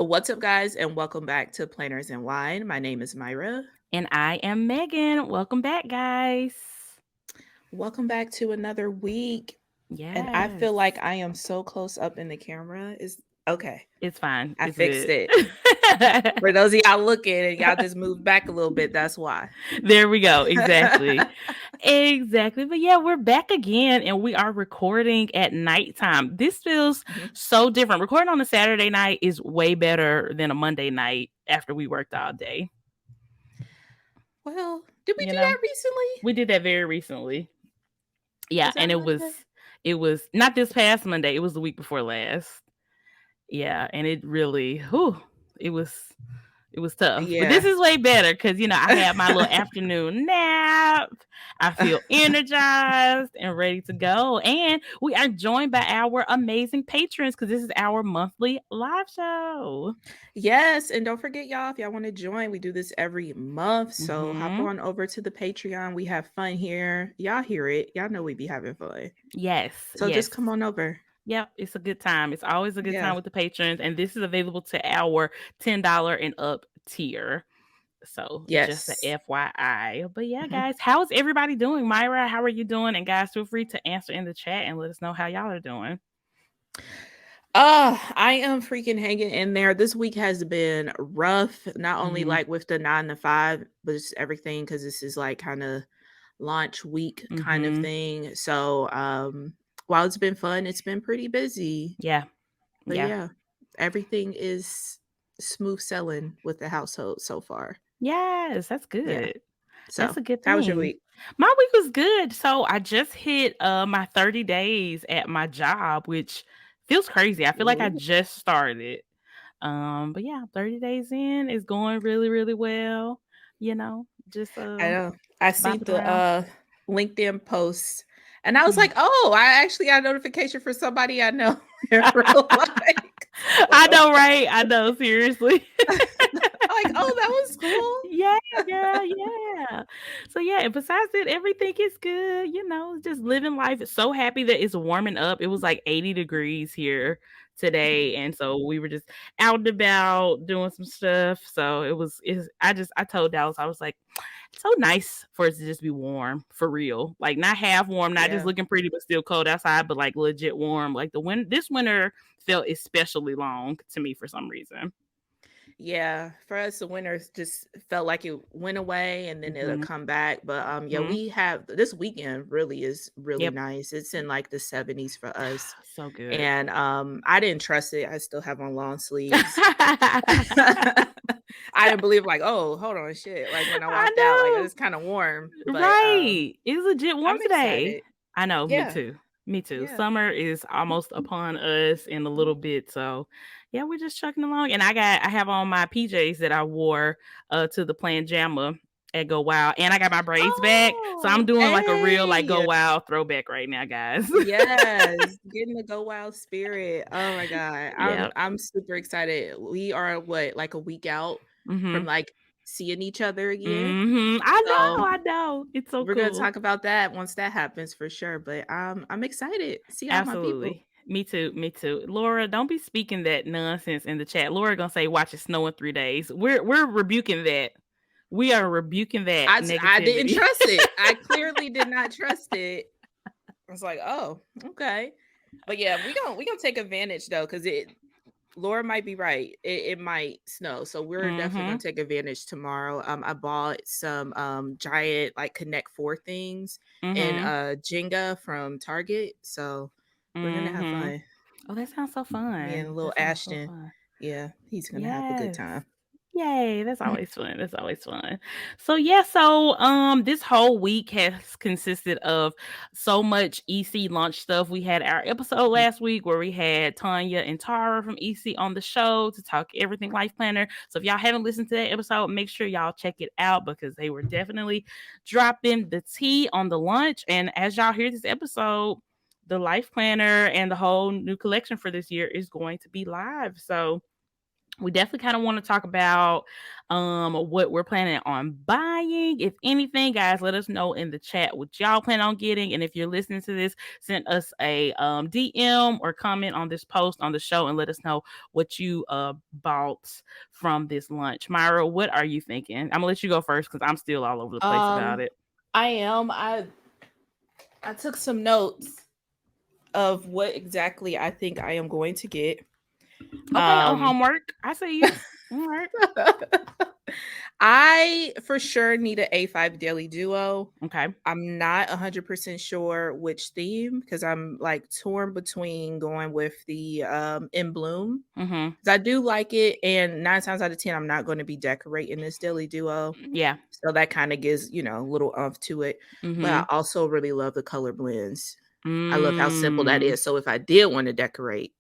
What's up, guys, and welcome back to Planners and Wine. My name is Myra. And I am Megan. Welcome back, guys. Welcome back to another week. And I Yes. feel like I am so close up in the camera. Is okay. It's fine. I It's fixed good. it. For those of y'all looking and y'all just moved back a little bit, that's why. There we go. Exactly. Exactly. But yeah, we're back again and we are recording at nighttime. This feels Mhm. so different. Recording on a Saturday night is way better than a Monday night after we worked all day. Well, did we You do know, that recently? we did that very recently. Yeah. Was that And Monday? it was not this past Monday. It was the week before last. Yeah. And it really, it was It was tough, but this Yeah. is way better because I had my little afternoon nap. I feel energized and ready to go. And we are joined by our amazing patrons because this is our monthly live show. Yes, and don't forget, y'all, if y'all want to join, we do this every month. So hop Hmm. on over to the Patreon. We have fun here. Y'all hear it. Y'all know we be having fun. Yes, So just yes. come on over. Yep, it's a good time. It's always a good Yeah. time with the patrons. And this is available to our $10 and up tier. So just a Yes. FYI. But yeah, Mhm. guys, how's everybody doing? Myra, how are you doing? And guys, feel free to answer in the chat and let us know how y'all are doing. I am freaking hanging in there. This week has been rough, not only Hmm. like with the 9 to 5, but just everything because this is like kind of launch week kind of Hmm. thing. So while it's been fun, it's been pretty busy. Yeah. But Yeah. yeah, everything is smooth sailing with the household so far. Yes, that's Yeah. good. So That's a good how was your thing. week? My week was good. So I just hit my 30 days at my job, which feels crazy. I feel like I Ooh. just started. But yeah, 30 days in is going really, really well. Just I know. I seen bopping the around. LinkedIn post and I was like, "Oh, I actually got a notification for somebody I know in real life." I So know, right? I know, seriously. I'm like, "Oh, that was cool." Yeah, girl, yeah. So yeah, and besides that, everything is good, just living life. So happy that it's warming up. It was like 80 degrees here today. And so we were just out and about doing some stuff. So I told Dallas, I was like, it's so nice for it to just be warm for real. Like not half warm, not just Yeah. looking pretty, but still cold outside, but like legit warm. Like this winter felt especially long to me for some reason. Yeah, for us, the winter just felt like it went away and then it'll Hmm. come back. But yeah, Hmm. we have this weekend really is really Yep. nice. It's in like the 70s for us. So good. And I didn't trust it. I still have on long sleeves. I didn't believe like, oh, hold on, shit. Like when I I walked out, like know. it's kind of warm, but Right. It's legit warm I'm today. excited. I know, me Yeah, too. Me too. yeah. Summer is almost upon us in a little bit. So yeah, we're just trucking along. And I have on my PJs that I wore to the Plan Jamma at Go Wild. And I got my braids back. So I'm Oh, doing like a real like Go hey. Wild throwback right now, guys. Yes, getting the go wild spirit. Oh my God. I'm Yeah. I'm super excited. We are what, like a week out from Mhm. like seeing each other again. Mhm. So I know. It's so we're gonna cool. talk about that once that happens for sure. But I'm excited. See all my people. Absolutely. Me too. Me too. Laura, don't be speaking that nonsense in the chat. Laura gonna say, "Watch it snow in 3 days." We're rebuking that. We are rebuking that I didn't negativity. trust it. I clearly did not trust it. I was like, oh, okay. But yeah, we gonna take advantage though, because it Laura might be right. It might snow. So we're definitely gonna Mhm. take advantage tomorrow. I bought some giant like Connect Four things and Mhm. Jenga from Target. So we're gonna have Mhm. fun. Oh, that sounds so Me fun. and little That sounds so Ashton. fun. Yeah, he's gonna have a good Yes. time. Yay, that's always fun. That's always fun. So yeah, this whole week has consisted of so much EC launch stuff. We had our episode last week where we had Tanya and Tara from EC on the show to talk everything life planner. So if y'all haven't listened to that episode, make sure y'all check it out because they were definitely dropping the tea on the launch. And as y'all hear this episode, the life planner and the whole new collection for this year is going to be live. So we definitely kind of want to talk about what we're planning on buying. If anything, guys, let us know in the chat what y'all plan on getting. And if you're listening to this, send us a DM or comment on this post on the show and let us know what you bought from this lunch. Myra, what are you thinking? I'm gonna let you go first because I'm still all over the place about Um, it. I am. I took some notes of what exactly I think I am going to get. Okay, on Um homework. I see you. All right. I for sure need an A5 Daily Duo. Okay. I'm not 100% sure which theme because I'm like torn between going with the In Bloom Mm-hmm. because I do like it, and 9 times out of 10, I'm not going to be decorating this Daily Duo. Yeah. So that kind of gives, a little umph to it. But I Mm-hmm. also really love the color blends. I love how simple that Mm. is. So if I did want to decorate,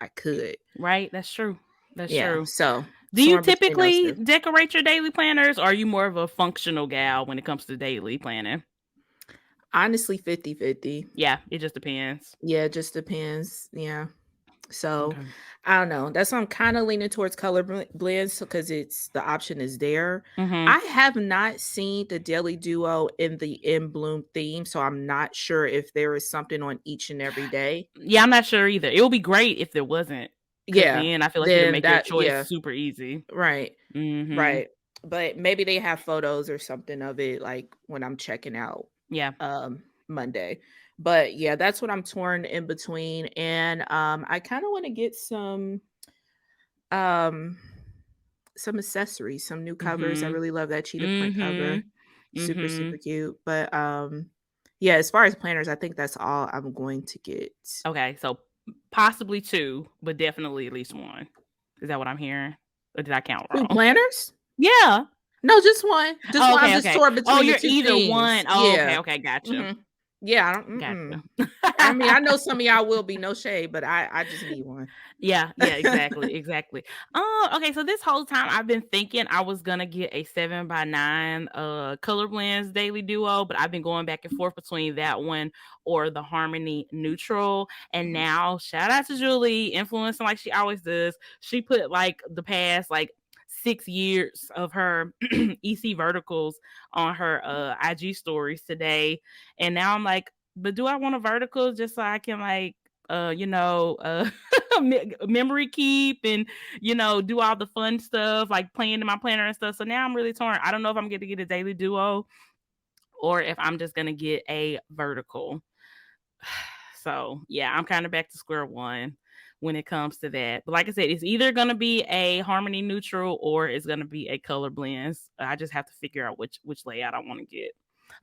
I could. Right. That's true. That's Yeah. true. So Do you torn between those typically two. decorate your daily planners, or are you more of a functional gal when it comes to daily planning? Honestly, 50-50. Yeah, it just depends. Yeah, it just depends. Yeah. So Okay. I don't know. That's why I'm kind of leaning towards color blends because it's the option is there. Mhm. I have not seen the Daily Duo in the In Bloom theme, so I'm not sure if there is something on each and every day. Yeah, I'm not sure either. It would be great if there wasn't, because Yeah, then I feel like it'll then make your that choice yeah, super easy. right. Mhm. Right. But maybe they have photos or something of it like when I'm checking out Yeah. Monday. But yeah, that's what I'm torn in between, and I kind of want to get um some accessories, some new covers. I Mhm. really love that cheetah print cover. Mhm. Super super Mhm. cute. But yeah, as far as planners, I think that's all I'm going to get. Okay, so possibly 2, but definitely at least 1. Is that what I'm hearing? Or did I count Two wrong? planners? Yeah. No, just one. Just Oh, one. I'm okay, just okay. torn Oh, between the you're two either themes. one. Oh, okay, Yeah. okay, gotcha. Mhm. Yeah, I don't Gotcha. I mean, I know some of y'all will be, no shade, but I just need one. Yeah, yeah, exactly, exactly. Okay, so this whole time I've been thinking I was gonna get a 7x9 color blends daily duo, but I've been going back and forth between that one or the Harmony Neutral. And now shout out to Julie, influencing like she always does. She put like the past like 6 years of her EC verticals on her IG stories today. And now I'm like, but do I want a vertical just so I can like memory keep and do all the fun stuff like playing in my planner and stuff. So now I'm really torn. I don't know if I'm going to get a daily duo or if I'm just going to get a vertical. So yeah, I'm kind of back to square one when it comes to that. But like I said, it's either going to be a harmony neutral or it's going to be a color blends. I just have to figure out which layout I want to get.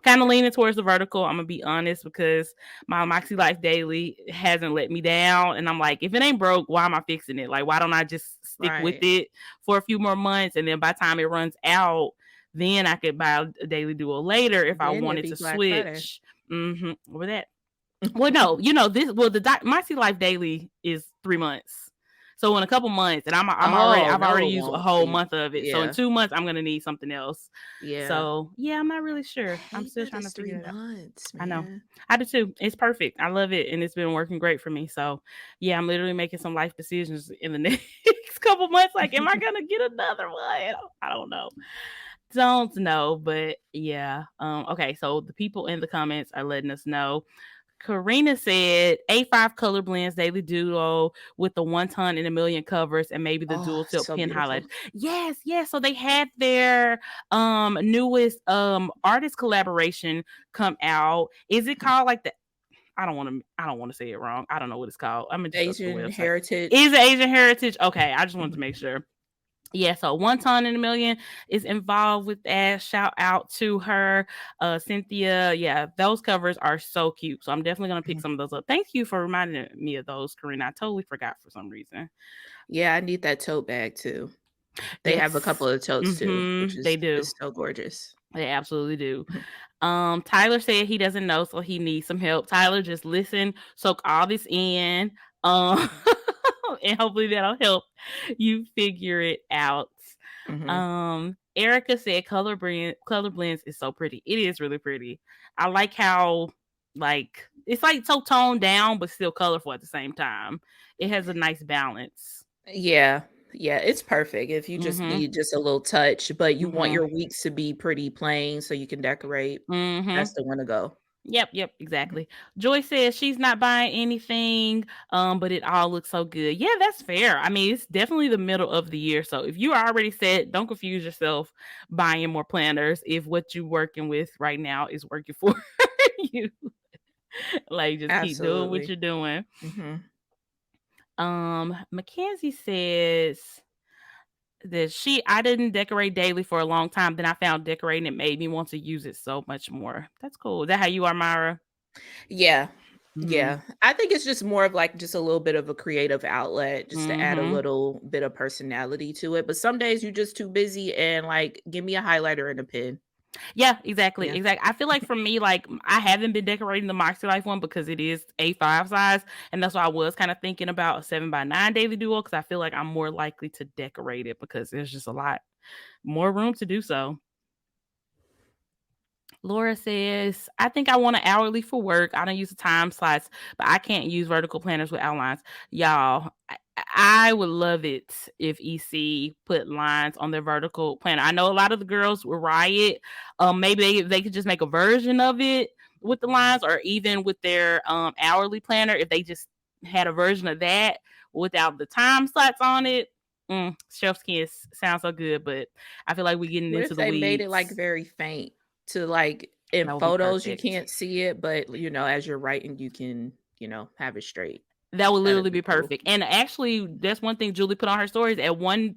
Kind of leaning towards the vertical. I'm gonna be honest because my Moxie Life Daily hasn't let me down, and I'm like, if it ain't broke, why am I fixing it? Like, why don't I just stick with Right. it for a few more months, and then by the time it runs out, then I could buy a Daily Duo later if I Then it'd wanted be to Black Friday. switch. Over that. Well, no, this. Well, the Moxie Life Daily is 3 months. So in a couple months, and Oh, I've no, already it used a won't whole be. month of it. So in Yeah. 2 months, I'm gonna need something else. Yeah. So yeah, I'm not really I sure. I'm hate still that trying to it's 3 figure it out. months, I know. man. I do too. It's perfect. I love it, and it's been working great for me. So yeah, I'm literally making some life decisions in the next couple months. Like, am I gonna get another one? I don't know. Don't know, but yeah. Okay, so the people in the comments are letting us know. Karina said A5 color blends daily duo with the 1 ton and a million covers and maybe the Oh, dual it's tip so pen beautiful. highlighters. Yes, yes. So they had their newest artist collaboration come out. Is it called like the I don't want to say it wrong. I don't know what it's called. I'm gonna just go to the Asian website. Is heritage. it Asian Heritage? Okay, I just wanted to Mhm. make sure. Yeah, so 1 ton and a million is involved with that. Shout out to her, Cynthia. Yeah, those covers are so cute. So I'm definitely gonna pick Mhm. some of those up. Thank you for reminding me of those, Karina. I totally forgot for some reason. Yeah, I need that tote bag too. They have a couple Yes. of totes too, which They is do. so gorgeous. They absolutely do. Mhm. Tyler said he doesn't know, so he needs some help. Tyler, just listen, soak all this in. Um, and hopefully that'll help you figure it out. Mhm. Erica said color blends is so pretty. It is really pretty. I like how like it's like so toned down but still colorful at the same time. It has a nice balance. Yeah. Yeah, it's perfect if you just Mhm. need just a little touch, but you want Mhm. your weeks to be pretty plain so you can decorate. Mhm. That's the one to go. Yep, Mhm. exactly. Joy says she's not buying anything, but it all looks so good. Yeah, that's fair. I mean, it's definitely the middle of the year. So if you already set, don't confuse yourself buying more planners if what you're working with right now is working for you. Like just keep doing what Absolutely. you're doing. Mhm. Mackenzie says that I didn't decorate daily for a long time. Then I found decorating, it made me want to use it so much more. That's cool. Is that how you are, Myra? Yeah. Mhm. Yeah. I think it's just more of like just a little bit of a creative outlet just to add a Mhm. little bit of personality to it. But some days you're just too busy and like give me a highlighter and a pen. Yeah, exactly, Yeah. exactly. I feel like for me, like I haven't been decorating the Moxie Life one because it is A5 size, and that's why I was kind of thinking about a 7x9 daily duo because I feel like I'm more likely to decorate it because there's just a lot more room to do so. Laura says, I think I want an hourly for work. I don't use the time slots, but I can't use vertical planners with outlines. Y'all, I would love it if EC put lines on their vertical planner. I know a lot of the girls will riot. Maybe they could just make a version of it with the lines, or even with their hourly planner, if they just had a version of that without the time slots on it. Chef's kiss sounds so good, but I feel like we're getting What into if the they made it like weeds. very faint to like in That would be photos you perfect. can't see it, but as you're writing you can, have it straight. That would That'd literally be be cool. perfect. And actually, that's one thing Julie put on her stories. At one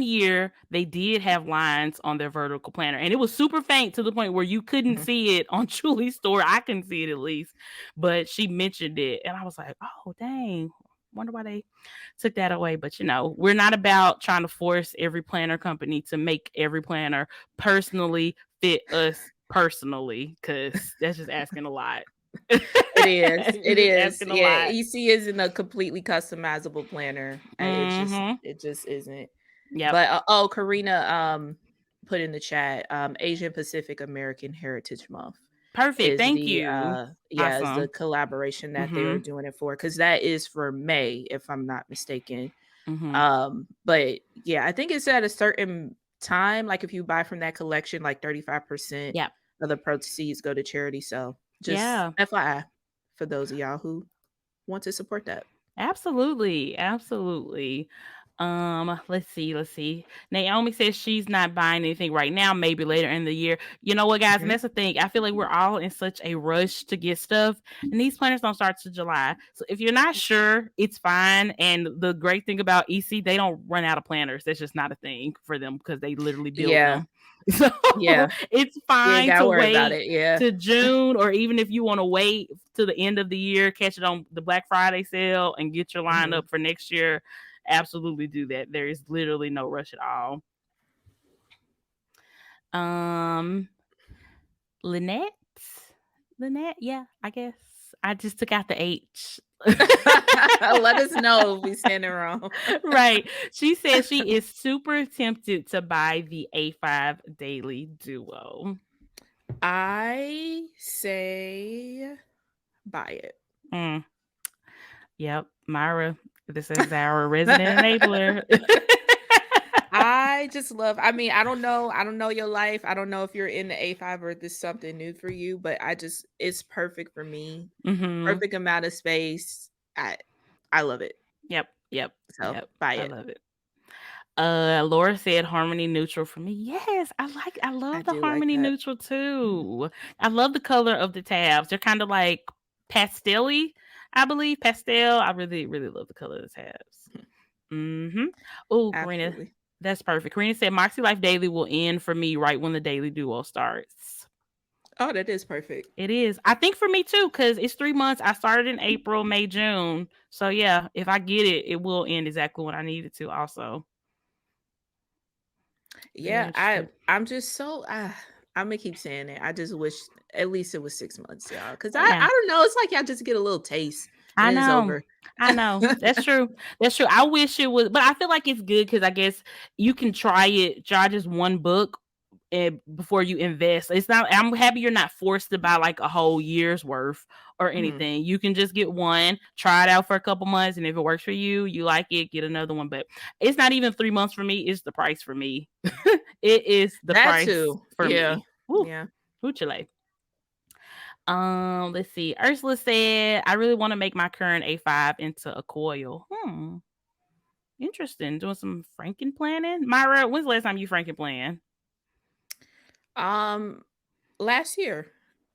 year, they did have lines on their vertical planner, and it was super faint to the point where you couldn't Mhm. see it on Julie's story. I couldn't see it at least, but she mentioned it, and I was like, "Oh, dang! Wonder why they took that away." But we're not about trying to force every planner company to make every planner personally fit us personally, because that's just asking a lot. It is. It's It just is. asking a Yeah, lot. EC isn't a completely customizable planner. Mhm. It just isn't. Yep. But oh, Karina put in the chat Asian Pacific American Heritage Month Perfect. is Thank the you. is the Awesome. collaboration that they are Mhm. doing it for cuz that is for May if I'm not mistaken. Mhm. But yeah, I think it's at a certain time like if you buy from that collection like 35% Yep. of the proceeds go to charity. So, just Yeah. FYI for those of y'all who want to support that. Absolutely. Absolutely. Let's see. Naomi says she's not buying anything right now, maybe later in the year. You know what, guys? And Mhm. that's the thing. I feel like we're all in such a rush to get stuff, and these planners don't start to July. So if you're not sure, it's fine. And the great thing about EC, they don't run out of planners. That's just not a thing for them because they literally build Yeah. them. So Yeah. it's You ain't fine gotta to worry about wait it. Yeah. to June, or even if you want to wait to the end of the year, catch it on the Black Friday sale and get your line Mhm. up for next year. Absolutely do that. There is literally no rush at all. Um, Lynette, Lynette, yeah, I guess I just took out the H. Let us know if we standing wrong. Right. She says she is super tempted to buy the A5 Daily Duo. I say buy Mm, yep, Myra, this is our resident it. enabler. I just love I don't know your life. I don't know if you're in the A5 or if this is something new for you, but it's perfect for me. Mhm. Perfect amount of space. I love it. Yep, So, yep. buy I it. love it. Laura said harmony neutral for me. Yes, I I love the do like harmony that. neutral Mhm. too. I love the color of the tabs. They're kind of like pastel-y, I believe. Pastel. I really, really love the color of the tabs. Mm-hmm. Oh, Karina, Absolutely. that's perfect. Karina said Moxie Life Daily will end for me right when the daily duo starts. Oh, that is perfect. It is. I think for me too, because it's 3 months. I started in April, May, June. So yeah, if I get it, it will end exactly when I need it to also. Very Yeah, interesting. I'm just so I'm gonna keep saying it. I just wish at least it was 6 months, y'all. Cause Yeah, I don't know. It's like y'all just get a little taste and I then it's know. over. I know. That's true. That's true. I wish it was, but I feel like it's good because I guess you can try just one book before you invest. It's not, I'm happy you're not forced to buy like a whole year's worth or Mhm. anything. You can just get one, try it out for a couple months, and if it works for you, you like it, get another one. But it's not even 3 months for me, it's the price for me. It is the That price too. for Yeah. me. Woo, Yeah. woo Chile. Let's see. Ursula said, I really want to make my current A5 into a coil. Interesting. Doing some Franken planning. Myra, when's the last time you Franken planned? Um, last year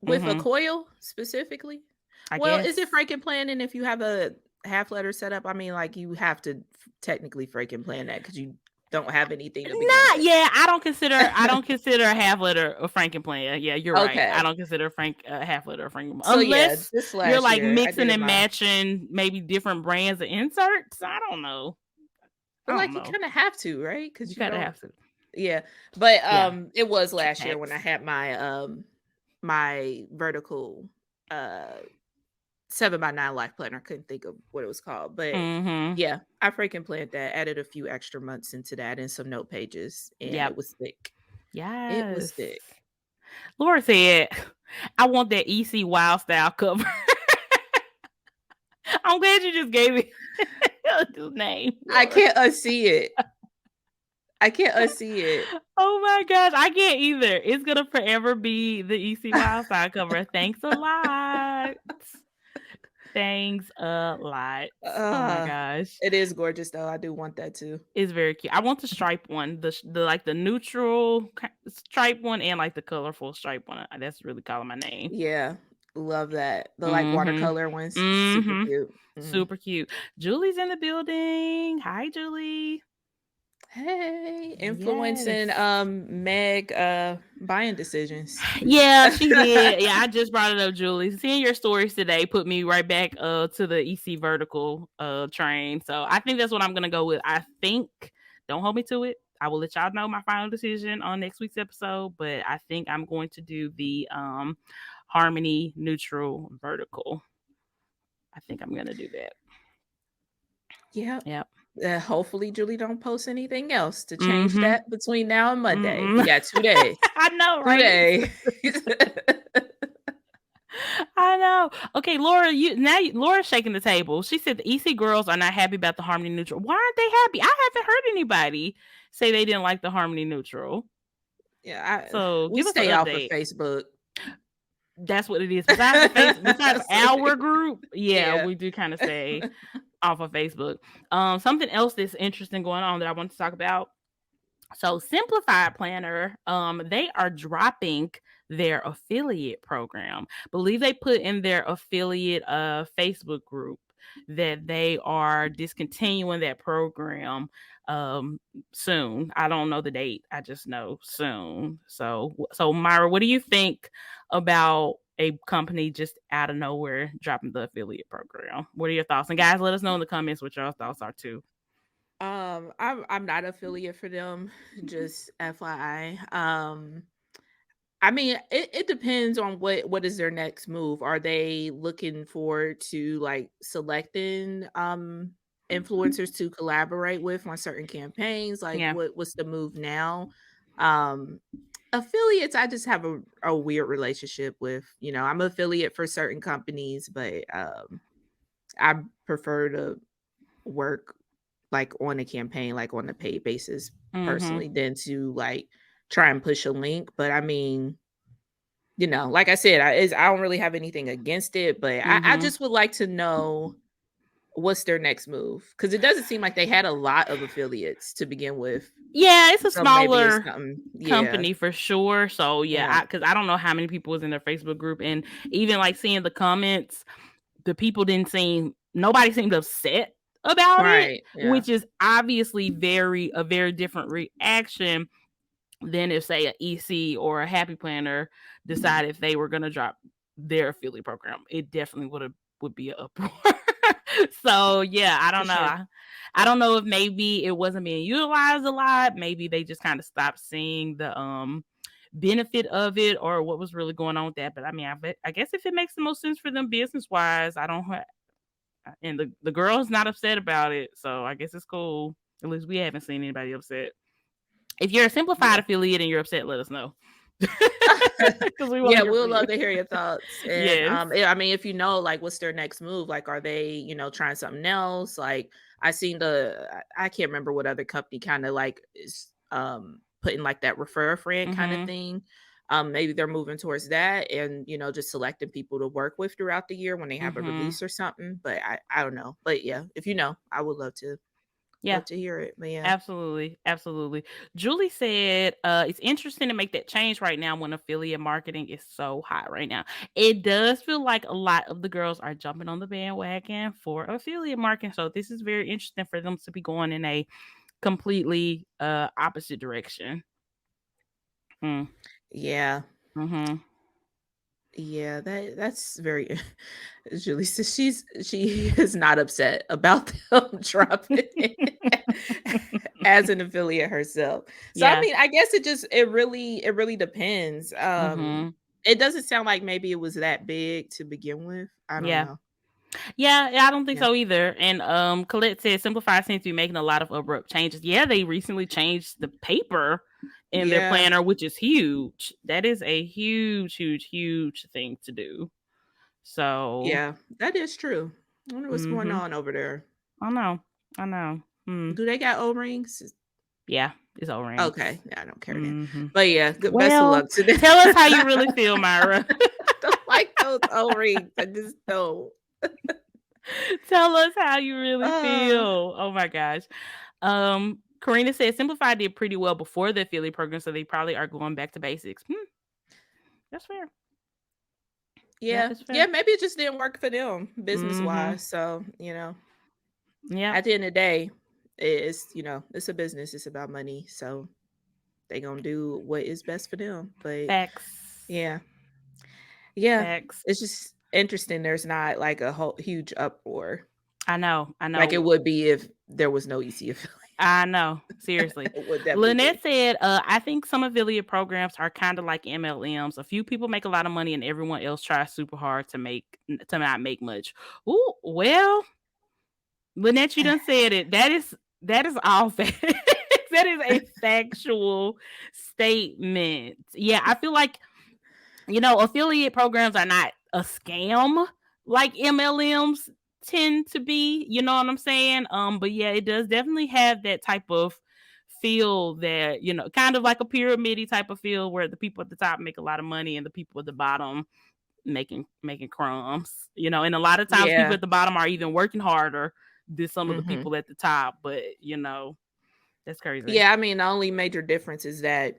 with a Mm-hmm. coil specifically. I Well, is it guess. Frankenplanning if you have a half letter setup? I mean, like you have to technically Frankenplan that because you don't have anything to begin Not with. yeah. I don't consider a half liter a Frankenplan. Yeah, you're right. I Okay. don't consider Frank a half liter a Frankenplan So yeah, unless this you're last like year I mixing did and my matching maybe different brands of inserts. I don't know. I but don't like you know. kind of have to, right? You Because you kind of don't. have to. Yeah, but Yeah. it was Cheap last year when I hacks. had my my vertical 7x9 life planner. I couldn't think of what it was called, but Mm-hmm. yeah, I freaking planned that. Added a few extra months into that and some note pages, and it Yep. was thick. It was Yes. thick. Laura said, I want that EC Wild Style cover. I'm glad you just gave me his name, I Laura. can't unsee it. I can't unsee it. Oh my gosh, I can't either. It's gonna forever be the EC Wild Style cover. Thanks a lot. Thanks a lot. Oh my uh, gosh. it is gorgeous though. I do want that too. It's very cute. I want the stripe one, the like the neutral stripe one and like the colorful stripe one. That's really calling my name. Yeah, love that. The like Mhm. watercolor ones, super Mhm. cute. Mhm. Super cute. Julie's in the building. Hi, Julie. Hey, influencing Yes. Meg buying decisions. Yeah, she did. Yeah, I just brought it up, Julie. Seeing your stories today put me right back to the EC vertical train. So I think that's what I'm gonna go with. I think, don't hold me to it. I will let y'all know my final decision on next week's episode, but I think I'm going to do the harmony neutral vertical. I think I'm gonna do that. Yep. Yep. Hopefully Julie don't post anything else to change Mm-hmm. that between now and Monday. We Mm-mm. got 2 days. I know, 2 right? days. I know. Okay, Laura, Laura's shaking the table. She said the EC girls are not happy about the harmony neutral. Why aren't they happy? I haven't heard anybody say they didn't like the harmony neutral. Yeah, So we give us an stay off of update. Facebook. That's what it is. Besides our group, yeah, Yeah. we do kind of say off of Facebook. Something else that's interesting going on that I want to talk about. So Simplified Planner, they are dropping their affiliate program. Believe they put in their affiliate Facebook group that they are discontinuing that program soon. I don't know the date. I just know soon. So Myra, what do you think about a company just out of nowhere dropping the affiliate program? What are your thoughts? And guys, let us know in the comments what your thoughts are too. I'm not affiliate for them, just FYI. I mean, it depends on what is their next move. Are they looking forward to like selecting influencers to collaborate with on certain campaigns? Like Yeah. what's the move now? Um affiliates, I just have a weird relationship with, I'm affiliate for certain companies, but I prefer to work like on a campaign, like on a paid basis Mm-hmm. personally, than to like try and push a link. But I mean, like I said, I don't really have anything against it, but I Mm-hmm. just would like to know what's their next move because it doesn't seem like they had a lot of affiliates to begin with. Yeah, it's a So maybe it's smaller something, yeah, company for sure. So yeah, yeah, because I don't know how many people was in their Facebook group, and even like seeing the comments, the people didn't seem nobody seemed upset about it, right, yeah, which is obviously a very different reaction than if say a EC or a Happy Planner decided if they were gonna drop their affiliate program. It definitely would be an uproar. So yeah, I for don't know. sure. I don't know if maybe it wasn't being utilized a lot. Maybe they just kind of stopped seeing the benefit of it or what was really going on with that. But I mean, I guess if it makes the most sense for them business wise, I don't. And the girl's not upset about it, so I guess it's cool. At least we haven't seen anybody upset. If you're a simplified Yeah. affiliate and you're upset, let us know. Because we want to Yeah, hear we'll from you. love to hear your thoughts. And Yes. I mean, if you know, like, what's their next move? Like, are they, trying something else? Like, I seen I can't remember what other company kind of like is putting like that refer a friend kind of Mhm. thing. Maybe they're moving towards that and just selecting people to work with throughout the year when they have a Mhm. release or something. But I don't know. But yeah, if you know, I would Yeah. love to hear it. But yeah. Absolutely, absolutely. Julie said, it's interesting to make that change right now when affiliate marketing is so hot right now. It does feel like a lot of the girls are jumping on the bandwagon for affiliate marketing. So this is very interesting for them to be going in a completely opposite direction. Mm. Yeah. Mhm. Yeah, that's very Julie says she is not upset about them dropping it as an affiliate herself. So I Yeah. mean, I guess it really depends. Mhm. It doesn't sound like maybe it was that big to begin with. I don't Yeah. know. Yeah, I don't think Yeah. so either. And Colette said Simplify seems to be making a lot of abrupt changes. Yeah, they recently changed the paper in their Yeah. planner, which is huge. That is a huge, huge, huge thing to do. So, Yeah, that is true. I wonder what's going mhm. on over there. I know. I know. Hmm. Do they got O-rings? Yeah, it's O-rings. Okay. Yeah, I don't care then. Mhm. But yeah, good best of Well, luck to them. tell us how you really feel, Myra. I don't like those O-rings. I just don't. Tell us how you really Uh, feel. Oh my gosh. Karina said Simplify did pretty well before the affiliate program, so they probably are going back to basics. That's fair. That yeah. is Yeah, fair. maybe it just didn't work for them Mhm. business-wise. So, Yep. at the end of the day, it's a business. It's about money. So they gonna do what is best for them. But Facts. yeah. Yeah. Facts. It's just interesting there's not like a whole huge uproar I know. I like it know. would be if there was no EC affiliate. I know. Seriously. It would definitely Lynette be. said, I think some affiliate programs are kind of like MLMs. A few people make a lot of money and everyone else tries super hard to not make much. Ooh, well, Lynette, you done said it. That is all fact. That is a factual statement. Yeah, I feel like affiliate programs are not a scam like MLMs tend to be, you know what I'm saying? But yeah, it does definitely have that type of feel that, kind of like a pyramid type of feel where the people at the top make a lot of money and the people at the bottom making crumbs, and a lot of times people Yeah. at the bottom are even working harder than some of the Mhm. people at the top, but that's crazy. Yeah, I mean, the only major difference is that,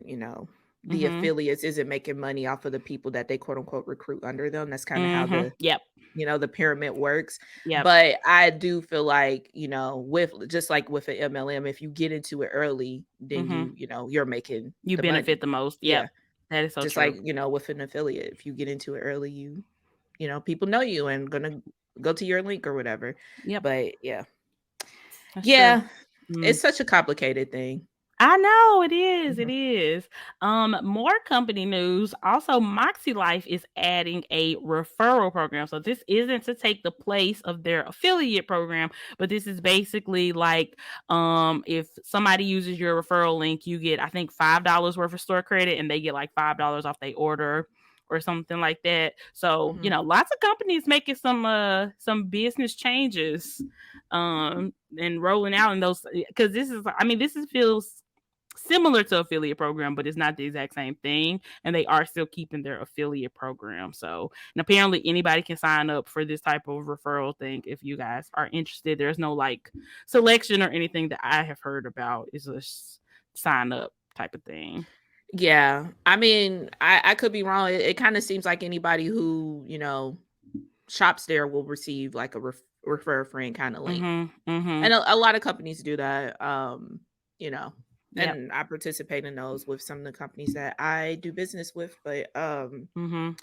the Mhm. affiliates isn't making money off of the people that they quote unquote recruit under them. That's kind of how Mhm. Yep. the pyramid works. Yep. But I do feel like, with just like with an MLM, if you get into it early, then Mhm. you're making You the benefit money. the most. Yep. Yeah. That is so Just like, true. with an affiliate, if you get into it early, people know you and gonna go to your link or whatever. Yep. But yeah. That's true. Yeah, Mm. it's such a complicated thing. I know it is. It Mhm. is. More company news. Also, Moxie Life is adding a referral program. So this isn't to take the place of their affiliate program, but this is basically like if somebody uses your referral link, you get I think $5 worth of store credit, and they get like $5 off their order or something like that. So Mhm. lots of companies making some business changes and rolling out in those because this feels similar to affiliate program, but it's not the exact same thing. And they are still keeping their affiliate program. So, and apparently anybody can sign up for this type of referral thing if you guys are interested. There's no like selection or anything that I have heard about. It's just sign up type of thing. Yeah. I mean, I could be wrong. It kinda seems like anybody who, shops there will receive like a refer a friend kinda link. Mhm. Mhm. And a lot of companies do that, you know, Yep. and I participate in those with some of the companies that I do business with, but, Mhm.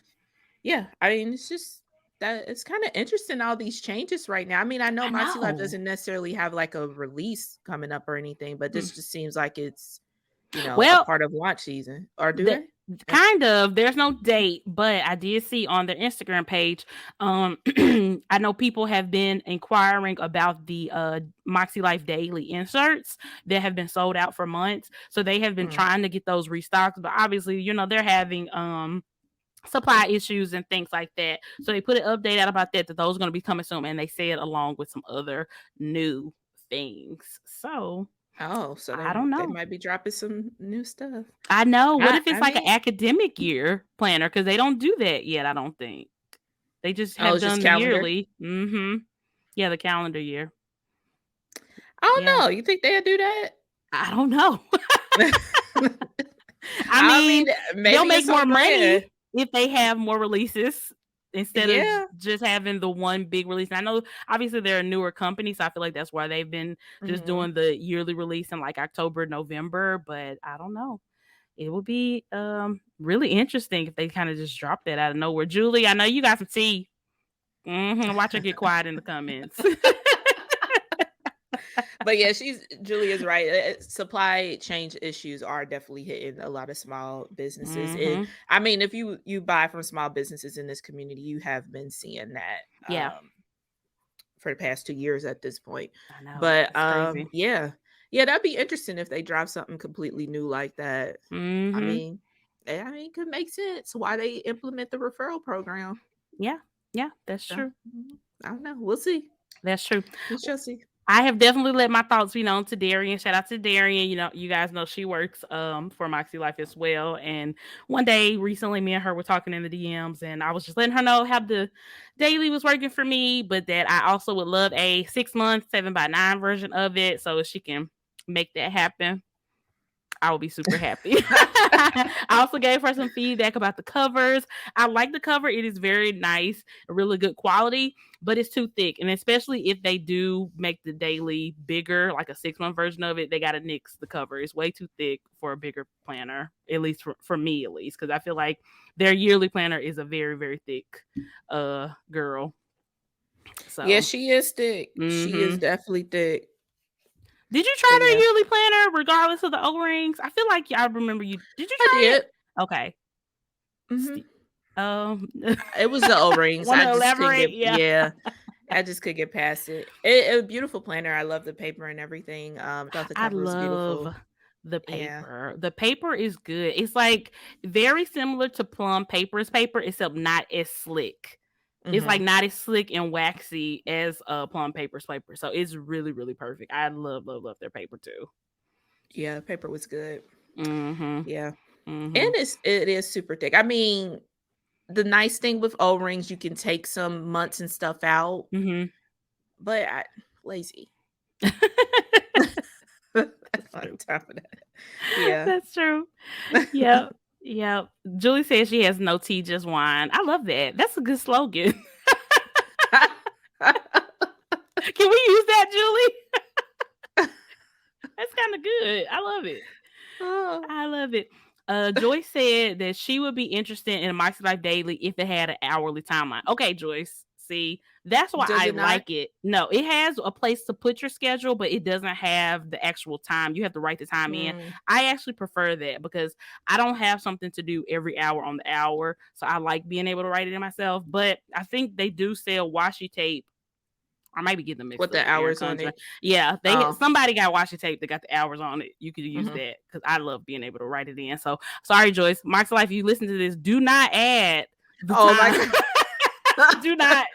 yeah, I mean, it's just that it's kinda interesting all these changes right now. I mean, I know I Moxie Life know. doesn't necessarily have like a release coming up or anything, but Mm. this just seems like it's, a Well, part of launch season. Or do the they? Kind of. There's no date, but I did see on their Instagram page. I know people have been inquiring about the Moxie Life Daily inserts that have been sold out for months. So they have been Mm. trying to get those restocked, but obviously, they're having supply issues and things like that. So they put an update out about that those are going to be coming soon, and they said along with some other new things. So Oh, so I they don't they know. might be dropping some new stuff. I know. What I if it's I like an mean, academic year planner? Because they don't do that yet, I don't think. They just oh, have it's just done the calendar. yearly. Yeah, the calendar year. I Yeah. don't know. You think they'll do that? I don't know. I I mean, mean, they'll maybe make it's more on money brand. if they have more releases instead of Yeah. just having the one big release. I know obviously they're a newer company, so I feel like that's why they've been just Mhm. doing the yearly release in like October, November, but I don't know. It would be really interesting if they kind of just drop that out of nowhere. Julie, I know you got some tea. Watch her get quiet in the comments. But yeah, Julia's right. Supply chain issues are definitely hitting a lot of small businesses. hmm I mean, if you buy from small businesses in this community, you have been seeing that Yeah, for the past 2 years at this point. I know. But It's crazy. yeah, yeah, that'd be interesting if they drop something completely new like that. I hmm mean, it could make sense why they implement the referral program. Yeah, yeah, that's So, true. I don't know. We'll see. That's true. We shall see. I have definitely let my thoughts be known to Darian. Shout out to Darian. You guys know she works for Moxie Life as well. And one day recently me and her were talking in the DMs, and I was just letting her know how the daily was working for me, but that I also would love a 6 month 7x9 version of it. So if she can make that happen, I will be super happy. I also gave her some feedback about the covers. I like the cover. It is very nice, really good quality, but it's too thick. And especially if they do make the daily bigger, like a 6 month version of it, they got to nix the cover. It's way too thick for a bigger planner, at least for me, at least, because I feel like their yearly planner is a very, very thick girl. Yeah, So, she is thick. She is hmm definitely thick. did you But try their yeah, yearly planner regardless of the O rings? I feel like I remember you. Did you I try did. it? Okay. Hmm. St- Um, It was the O-rings. want I to just couldn't elaborate? get Yeah, yeah, I just could get past it. It a beautiful planner. I love the paper and everything. I thought the I cover was love beautiful. the Yeah. paper. The paper is good. It's like very similar to Plum Paper's paper, except not as slick. It's like Hmm. not as slick and waxy as Plum Paper's paper. So it's really, really perfect. I love, love, love their paper too. Yeah, the paper was good. Mm-hmm. Yeah. And Mm-hmm. it is super thick. I mean, the nice thing with O-rings, you can take some months and stuff out, Mm-hmm. but lazy. That's On true. top of that. Yeah. That's true. Yep. Yep. Julie says she has no tea, just wine. I love that. That's a good slogan. Can we use that, Julie? That's kind of good. I love it. Oh, I love it. Joyce said that she would be interested in a Moxie Life Daily if it had an hourly timeline. Okay, Joyce. See, that's why does I it not? like it. No, it has a place to put your schedule, but it doesn't have the actual time. You have to write the time in. Mm, I actually prefer that because I don't have something to do every hour on the hour. So I like being able to write it in myself. But I think they do sell washi tape. I might be getting them mixed with up the with Erin hours on Condren. it. Yeah, Oh. somebody got washi tape that got the hours on it. You could use Mhm. that because I love being able to write it in. So sorry, Joyce. Mark's Life, you listen to this. Do not add the Oh my time. god. do not.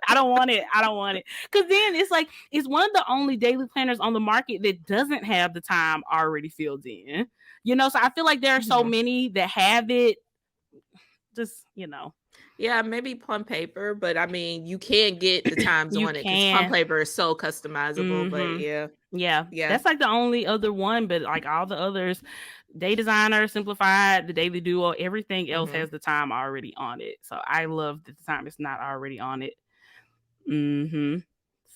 I don't want it. I don't want it. Because then it's like it's one of the only daily planners on the market that doesn't have the time already filled in. So I feel like there are so Mhm. many that have it. Just Yeah, maybe plum paper, but I mean, you can get the times you on it because plum can. paper is so customizable. But Mm-hmm. yeah, Yeah, yeah. that's like the only other one, but like all the others, Day Designer, Simplified, the Daily Duo, everything else Hmm. has the time already on it. So I love that the time is not already on it. Mm-hmm.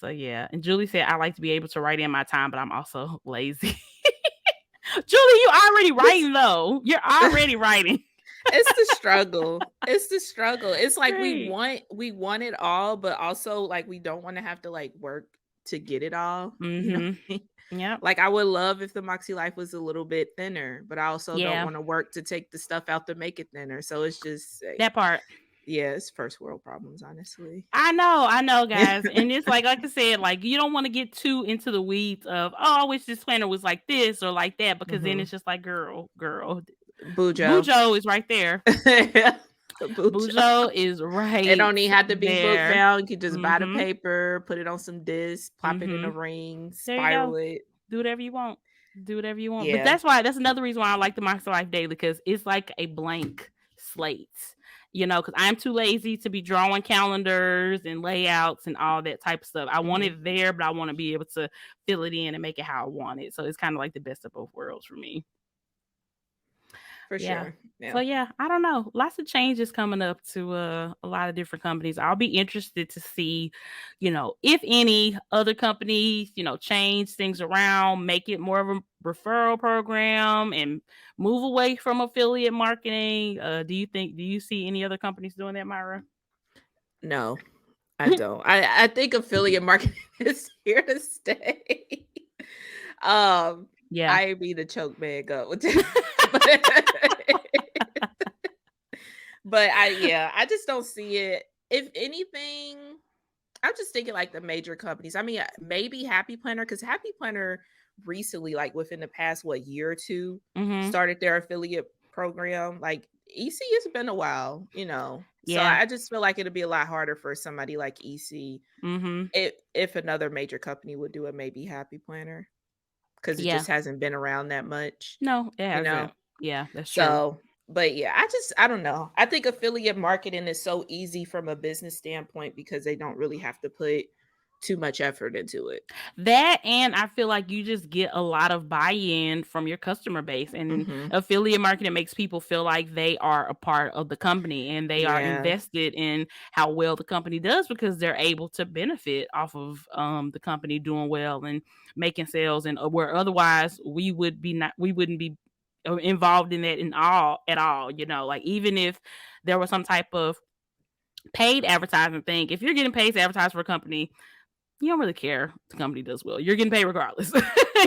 So yeah. And Julie said I like to be able to write in my time, but I'm also lazy. Julie, you already This writing though. You're already writing. it's the struggle. It's the struggle. It's like we Great. want we want it all, but also like we don't want to have to like work to get it all, you know Mhm. what I mean? Yep. Like, I would love if the Moxie Life was a little bit thinner, but I also don't Yeah. wanna work to take the stuff out to make it thinner, so it's just, That part. yeah, it's first world problems, honestly. I know, guys, and it's like I said, like, you don't wanna get too into the weeds of, "Oh, I wish this planner was like this or like that," because then Mhm. it's just like, girl, Bujo. Bujo is right there. Bujo. Bujo is It right don't even have to be book there. bound, you can just buy the Mhm, paper, put it on some disc, plop it in a mhm. ring, There you go. spiral it. Do whatever you want. Do whatever you want. But Yeah. that's another reason why I like the Monster Life Daily because it's like a blank slate. Because I'm too lazy to be drawing calendars and layouts and all that type of stuff. I want Mhm. it there, but I want to be able to fill it in and make it how I want it. So it's kind of like the best of both worlds for me. For Yeah. sure. So Yeah. yeah, I don't know. Lots of changes coming up to a lot of different companies. I'll be interested to see, if any other companies, change things around, make it more of a referral program and move away from affiliate marketing. Do you see any other companies doing that, Myra? No, I don't. I think affiliate marketing is here to stay. Um, Yeah. I be the choke bag up with that. But I just don't see it. If anything, I'm just thinking like the major companies. I mean, maybe Happy Planner, because Happy Planner recently, like within the past year or two, Mhm. started their affiliate program. Like EC has been a while, So Yeah. I just feel like it'll be a lot harder for somebody like EC Mhm. if another major company would do a maybe Happy Planner because it Yeah. just hasn't been around that much, No, it you know. hasn't. Yeah, that's true. So, but yeah, I don't know. I think affiliate marketing is so easy from a business standpoint because they don't really have to put too much effort into it. That and I feel like you just get a lot of buy-in from your customer base, and Mhm. affiliate marketing makes people feel like they are a part of the company and they are Yeah. invested in how well the company does because they're able to benefit off of the company doing well and making sales, and where otherwise we wouldn't be involved in that in all at all, like even if there was some type of paid advertising thing. If you're getting paid to advertise for a company, you don't really care if the company does well. You're getting paid regardless.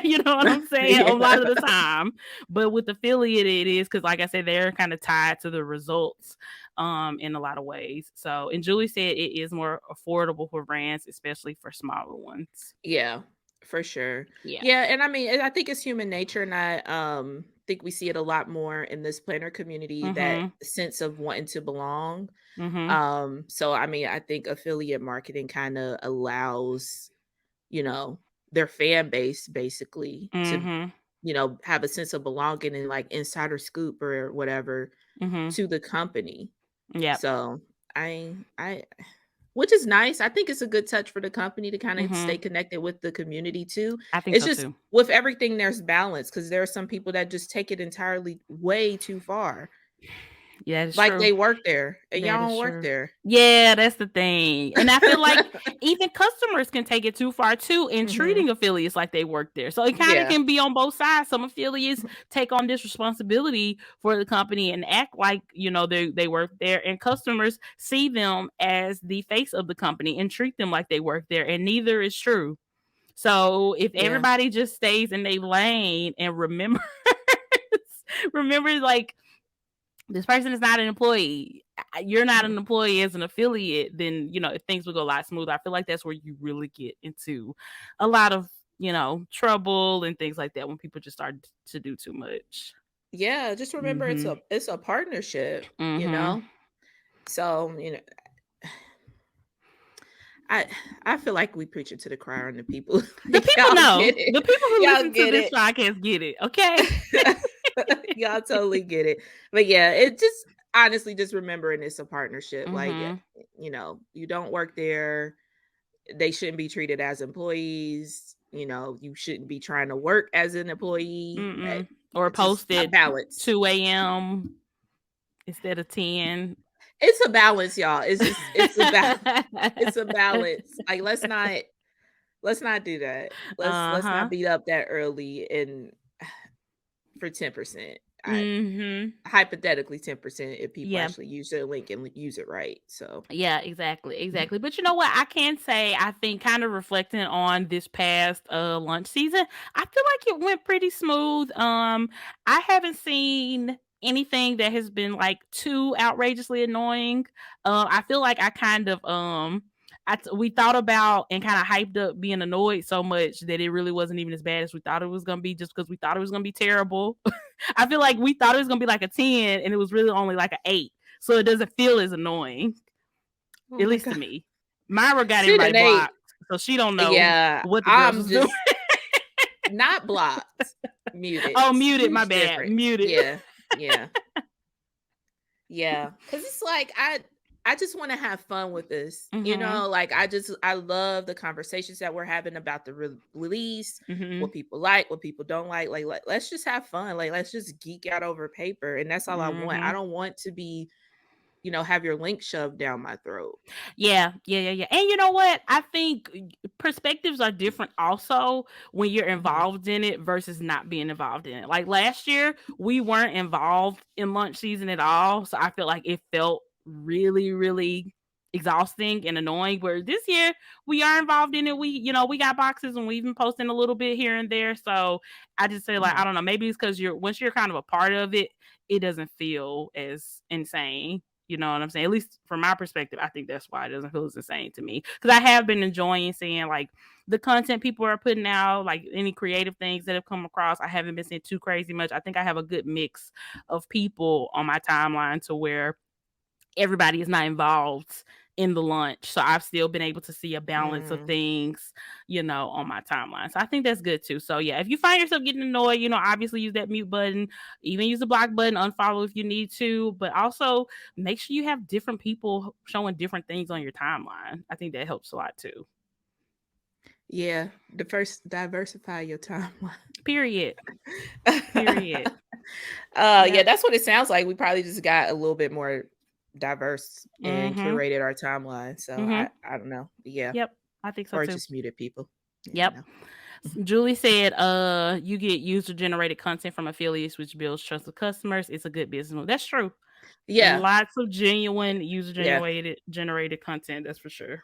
You know what I'm saying? A lot of Yeah. the time. But with affiliate, it is because, like I said, they're kind of tied to the results in a lot of ways. So, and Julie said it is more affordable for brands, especially for smaller ones. Yeah, for sure. Yeah. Yeah, and I mean, I think it's human nature, and I think we see it a lot more in this planner community, that Mhm. sense of wanting to belong. Mhm. So I mean, I think affiliate marketing kind of allows, you know, their fan base basically to, Mhm. have a sense of belonging and like insider scoop or whatever Mhm. to the company. Yep. So I which is nice. I think it's a good touch for the company to kind of stay Mhm. connected with the community too. I think It's so just too. with everything there's balance because there are some people that just take it entirely way too far. Yeah, that is Like true. they work there and That y'all is don't work true. there. Yeah, that's the thing. And I feel like even customers can take it too far too in Mhm. treating affiliates like they work there. So it kind of Yeah. can be on both sides. Some affiliates take on this responsibility for the company and act like, they work there, and customers see them as the face of the company and treat them like they work there, and neither is true. So if Yeah. everybody just stays in their lane and remember like this person is not an employee. You're not Mhm. an employee as an affiliate, then, if things would go a lot smoother. I feel like that's where you really get into a lot of, trouble and things like that when people just start to do too much. Yeah, just remember it's Mhm. a partnership. Mhm. So, I I feel like we preach it to the choir and the people The like people y'all know. get The it. people who Y'all listen to get this it. podcast get it, okay? Y'all totally get it. But yeah, it just honestly just remembering it's a partnership. Like, Mhm. you don't work there. They shouldn't be treated as employees. You shouldn't be trying to work as an employee. Mm-mm. Or It's just post a at balance. 2 a.m. instead of 10. It's a balance, y'all. It's a it's a balance. Like let's not do that. Let's not Uh-huh. beat up that early and for 10%. I Mhm. hypothetically 10% if people Yeah. actually use their link and use it right. So Yeah, exactly, exactly. But you know what? I can say, I think, kind of reflecting on this past lunch season, I feel like it went pretty smooth. I haven't seen anything that has been like too outrageously annoying. I feel like I kind of we thought about and kind of hyped up being annoyed so much that it really wasn't even as bad as we thought it was gonna be, just because we thought it was gonna be terrible. I feel like we thought it was gonna be like a 10 and it was really only like an 8. So it doesn't feel as annoying. oh At my least to god. me. Myra got See everybody an 8. blocked, so she don't know Yeah, what the girls I'm was doing. just not blocked, muted. Oh, It's a muted, my huge bad, difference. muted. Yeah. Yeah. Yeah, cuz it's like I just want to have fun with this. You Mhm, know, like I love the conversations that we're having about the release, what mhm, people like, what people don't like. Like let's just have fun. Like let's just geek out over paper and that's all I want. I mhm. don't want to be, have your link shoved down my throat. Yeah, yeah, yeah, yeah. And you know what? I think perspectives are different also when you're Mhm. involved in it versus not being involved in it. Like last year, we weren't involved in lunch season at all. So I feel like it felt really, really exhausting and annoying. Where this year we are involved in it. We got boxes and we even posting a little bit here and there. So I just say like, I Mhm. don't know, maybe it's because once you're kind of a part of it, it doesn't feel as insane. You know what I'm saying? At least from my perspective, I think that's why it doesn't feel as insane to me. Because I have been enjoying seeing like the content people are putting out, like any creative things that have come across. I haven't been seeing too crazy much. I think I have a good mix of people on my timeline to where everybody is not involved in the lunch. So I've still been able to see a balance of Mm. things, on my timeline. So I think that's good too. So yeah, if you find yourself getting annoyed, obviously use that mute button, even use the block button, unfollow if you need to, but also make sure you have different people showing different things on your timeline. I think that helps a lot too. Yeah, the first diversify your timeline. Period. Period. Yeah, Yep. that's what it sounds like. We probably just got a little bit more diverse and Mhm. curated our timeline. So I Mhm. I don't know. Yeah. Yep. I think so Or too. just muted people. Yeah, Yep. no. Julie said, you get user generated content from affiliates, which builds trust with customers. It's a good business move. That's true. Yeah. Lots of genuine user Yeah. generated content. That's for sure.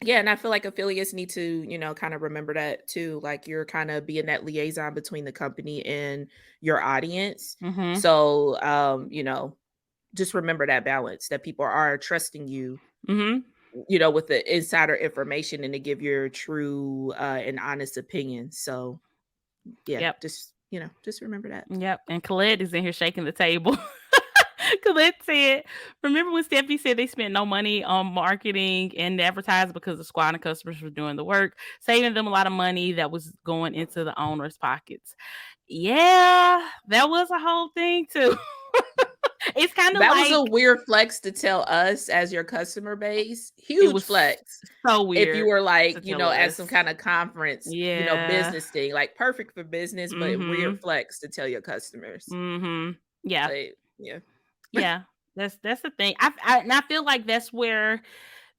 Yeah, and I feel like affiliates need to, kind of remember that too. Like you're kind of being that liaison between the company and your audience. Mhm. So, just remember that balance that people are trusting you, Mhm. with the insider information and to give your true and honest opinion. So, yeah, Yep. just remember that. Yep. And Colette is in here shaking the table. Colette said, "Remember when Stephanie said they spent no money on marketing and advertising because the squad and customers were doing the work, saving them a lot of money that was going into the owner's pockets." Yeah, that was a whole thing too. It's kind of That was a like weird flex to tell us as your customer base. it Huge was flex. so If you weird were like, to tell at us. some kind of conference, Yeah. business thing, like perfect for business, but weird Mhm. flex to tell your customers. Mhm. Yeah. But yeah. Yeah. That's the thing. And I feel like that's where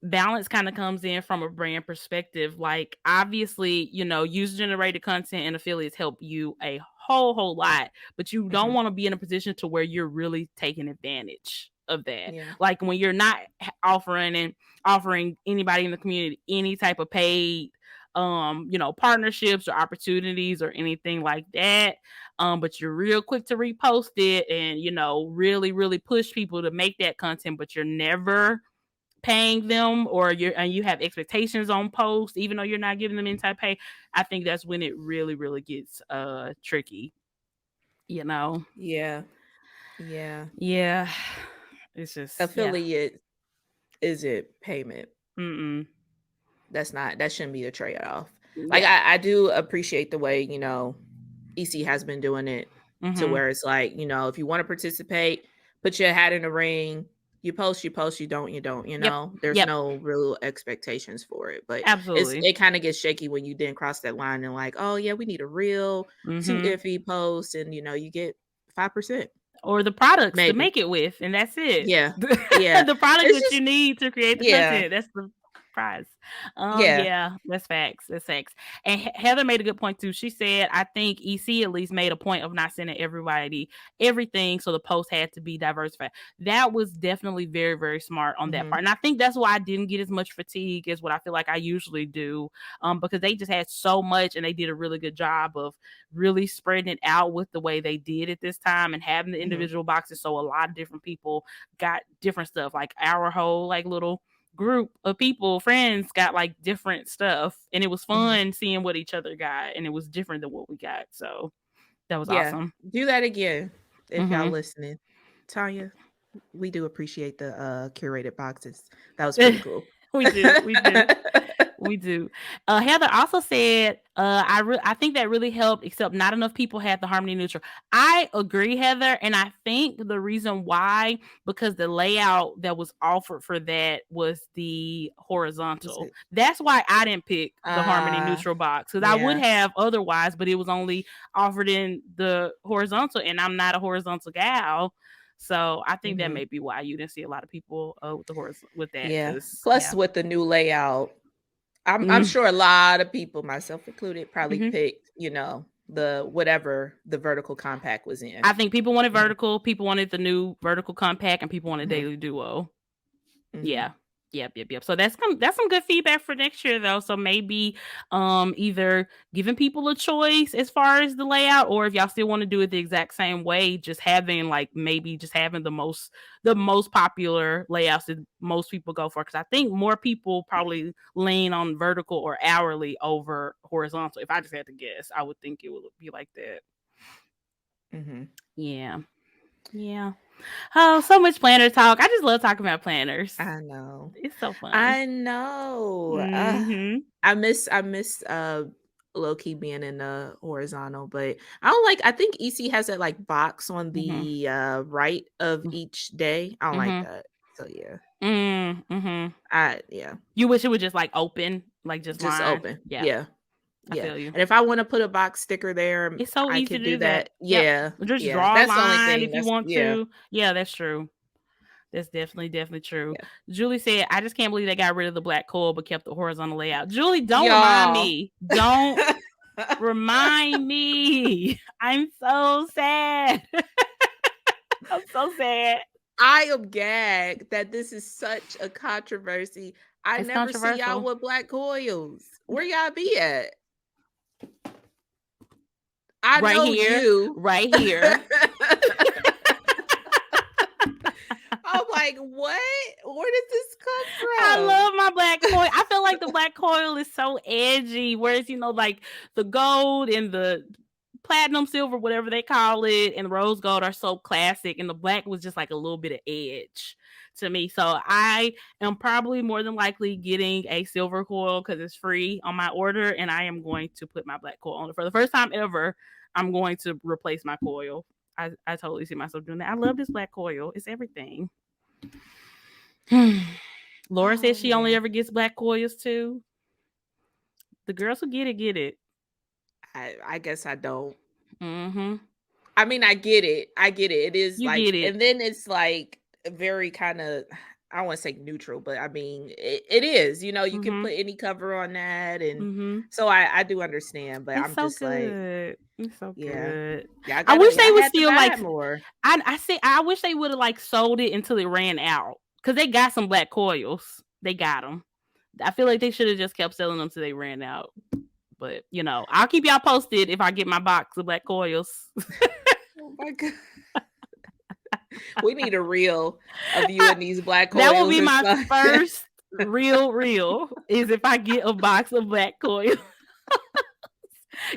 balance kind of comes in from a brand perspective. Like, obviously, user generated content and affiliates help you a whole lot, but you don't Mhm. want to be in a position to where you're really taking advantage of that. Yeah. Like when you're not offering anybody in the community any type of paid partnerships or opportunities or anything like that, but you're real quick to repost it and really really push people to make that content, but you're never paying them, or you have expectations on posts even though you're not giving them any type of pay. I think that's when it really really gets tricky. you know Yeah. Yeah. yeah, it's just, yeah. Affiliate isn't payment. Mm-mm. That shouldn't be a trade-off. Like Yeah. I do appreciate the way, EC has been doing it to Mm-hmm. where it's like, if you want to participate, put your hat in the ring. You post, you don't, Yep. There's Yep. no real expectations for it. But Absolutely. it kind of gets shaky when you then cross that line and like, oh yeah, we need a real too Mm-hmm. iffy post and you get 5%. Or the products to Maybe. make it with, and that's it. Yeah. Yeah. The products It's that you just need to create the yeah. content, that's the surprise. Yeah. Yeah, that's facts. That's facts. And Heather made a good point too. She said, I think EC at least made a point of not sending everybody everything, so the post had to be diversified. That was definitely very, very smart on that Mhm. part. And I think that's why I didn't get as much fatigue as what I feel like I usually do. Because they just had so much and they did a really good job of really spreading it out with the way they did at this time and having the Mhm. individual boxes. So a lot of different people got different stuff. Like our whole like little group of people, friends, got like different stuff. And it was Mhm. fun seeing what each other got. And it was different than what we got. So that was Yeah. awesome. Do that again if y'all Mm-hmm. listening. Tanya, we do appreciate the curated boxes. That was pretty cool. We do. We do. We do. Heather also said, I think that really helped, except not enough people had the harmony neutral. I agree, Heather, and I think the reason why, because the layout that was offered for that was the Was horizontal. it? That's why I didn't pick the harmony Uh neutral box, because I would yeah. have otherwise, but it was only offered in the horizontal, and I'm not a horizontal gal. So I think that Mhm. may be why you didn't see a lot of people with the with that, Yeah. because Plus yeah. with the new layout, I'm Mm-hmm. sure a lot of people, myself included, probably Mm-hmm. picked, the whatever the vertical compact was in. I think people wanted Mhm. vertical, people wanted the new vertical compact, and people wanted Mhm. daily duo. Mhm. Yeah. Yep. So that's some good feedback for next year though. So maybe either giving people a choice as far as the layout, or if y'all still want to do it the exact same way, just having like maybe just having the most popular layouts that most people go for. Because I think more people probably lean on vertical or hourly over horizontal. If I just had to guess, I would think it would be like that. Mhm. Yeah. Yeah. Oh, so much planner talk. I just love talking about planners. I know. It's so fun. I know. Mhm. I miss low key being in the horizontal, but I don't like I think EC has that like box on Mhm. the right of each day. I don't like Mhm. that. So yeah. Mhm. Yeah, You wish it would just like open, like just just line. open. Yeah, Yeah. I Yeah. feel you. And if I want to put a box sticker there, It's so I easy could to do do that. that. Yep. Yeah. Just Yeah. draw a That's the only line thing. if you That's want yeah. to. Yeah, that's true. That's definitely true. Yeah. Julie said, I just can't believe they got rid of the black coil but kept the horizontal layout. Julie, don't remind Y'all. me. Don't remind me. I'm so sad. I'm so sad. I am gagged that this is such a controversy. I It's never see y'all controversial. with black coils. Where y'all be at? I Right know here, you. right here. I'm like, what? Where did this come I from? love my black coil. I feel like the black coil is so edgy, whereas like the gold and the platinum, silver, whatever they call it, and the rose gold are so classic, and the black was just like a little bit of edge to me. So I am probably more than likely getting a silver coil because it's free on my order, and I am going to put my black coil on it for the first time ever. I'm going to replace my coil. I totally see myself doing that. I love this black coil. It's everything. Laura says Oh she only man. ever gets black coils too. The girls who get it, get it. I guess I don't. Mm-hmm. I mean, I get it. I get it. It is You get like, it. and then it's like very kind of, I don't want to say neutral, but I mean, it is, you can Mm-hmm. put any cover on that. And Mm-hmm. so I do understand, but It's I'm so just like, good. It's so yeah, good. y'all had to buy more. I say I wish they would have like sold it until it ran out because they got some black coils. They got them. I feel like they should have just kept selling them till they ran out. But I'll keep y'all posted if I get my box of black coils. Oh my God. We need a reel of you and these black That will coils be and my stuff. first real is if I get a box of black coil.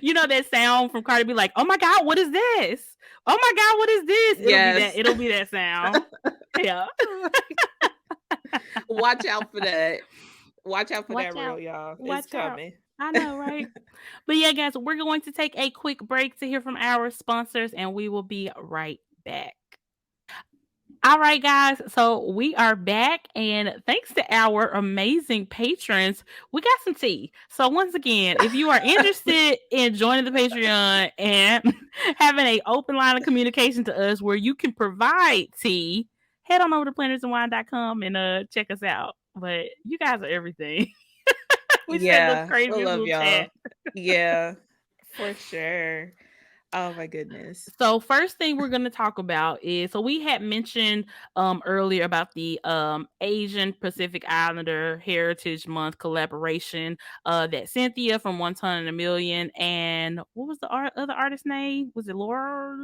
You know that sound from Cardi B, like, "Oh my God, what is this? Oh my God, what is this?" It'll be that. Yes. It'll be that sound. Yeah. Watch out for that. Watch out for Watch that reel, out. y'all. It's Watch out. coming. I know, right? But yeah, guys, we're going to take a quick break to hear from our sponsors, and we will be right back. All right, guys. So we are back, and thanks to our amazing patrons, we got some tea. So once again, if you are interested in joining the Patreon and having an open line of communication to us where you can provide tea, head on over to plannersandwine.com and check us out. But you guys are everything. We just had the Yeah, I craziest love little chat. y'all. Yeah, for sure. Oh my goodness. So first thing we're going to talk about is, so we had mentioned earlier about the Asian Pacific Islander Heritage Month collaboration that Cynthia from One Ton and a Million, and what was the other artist name? Was it Laura?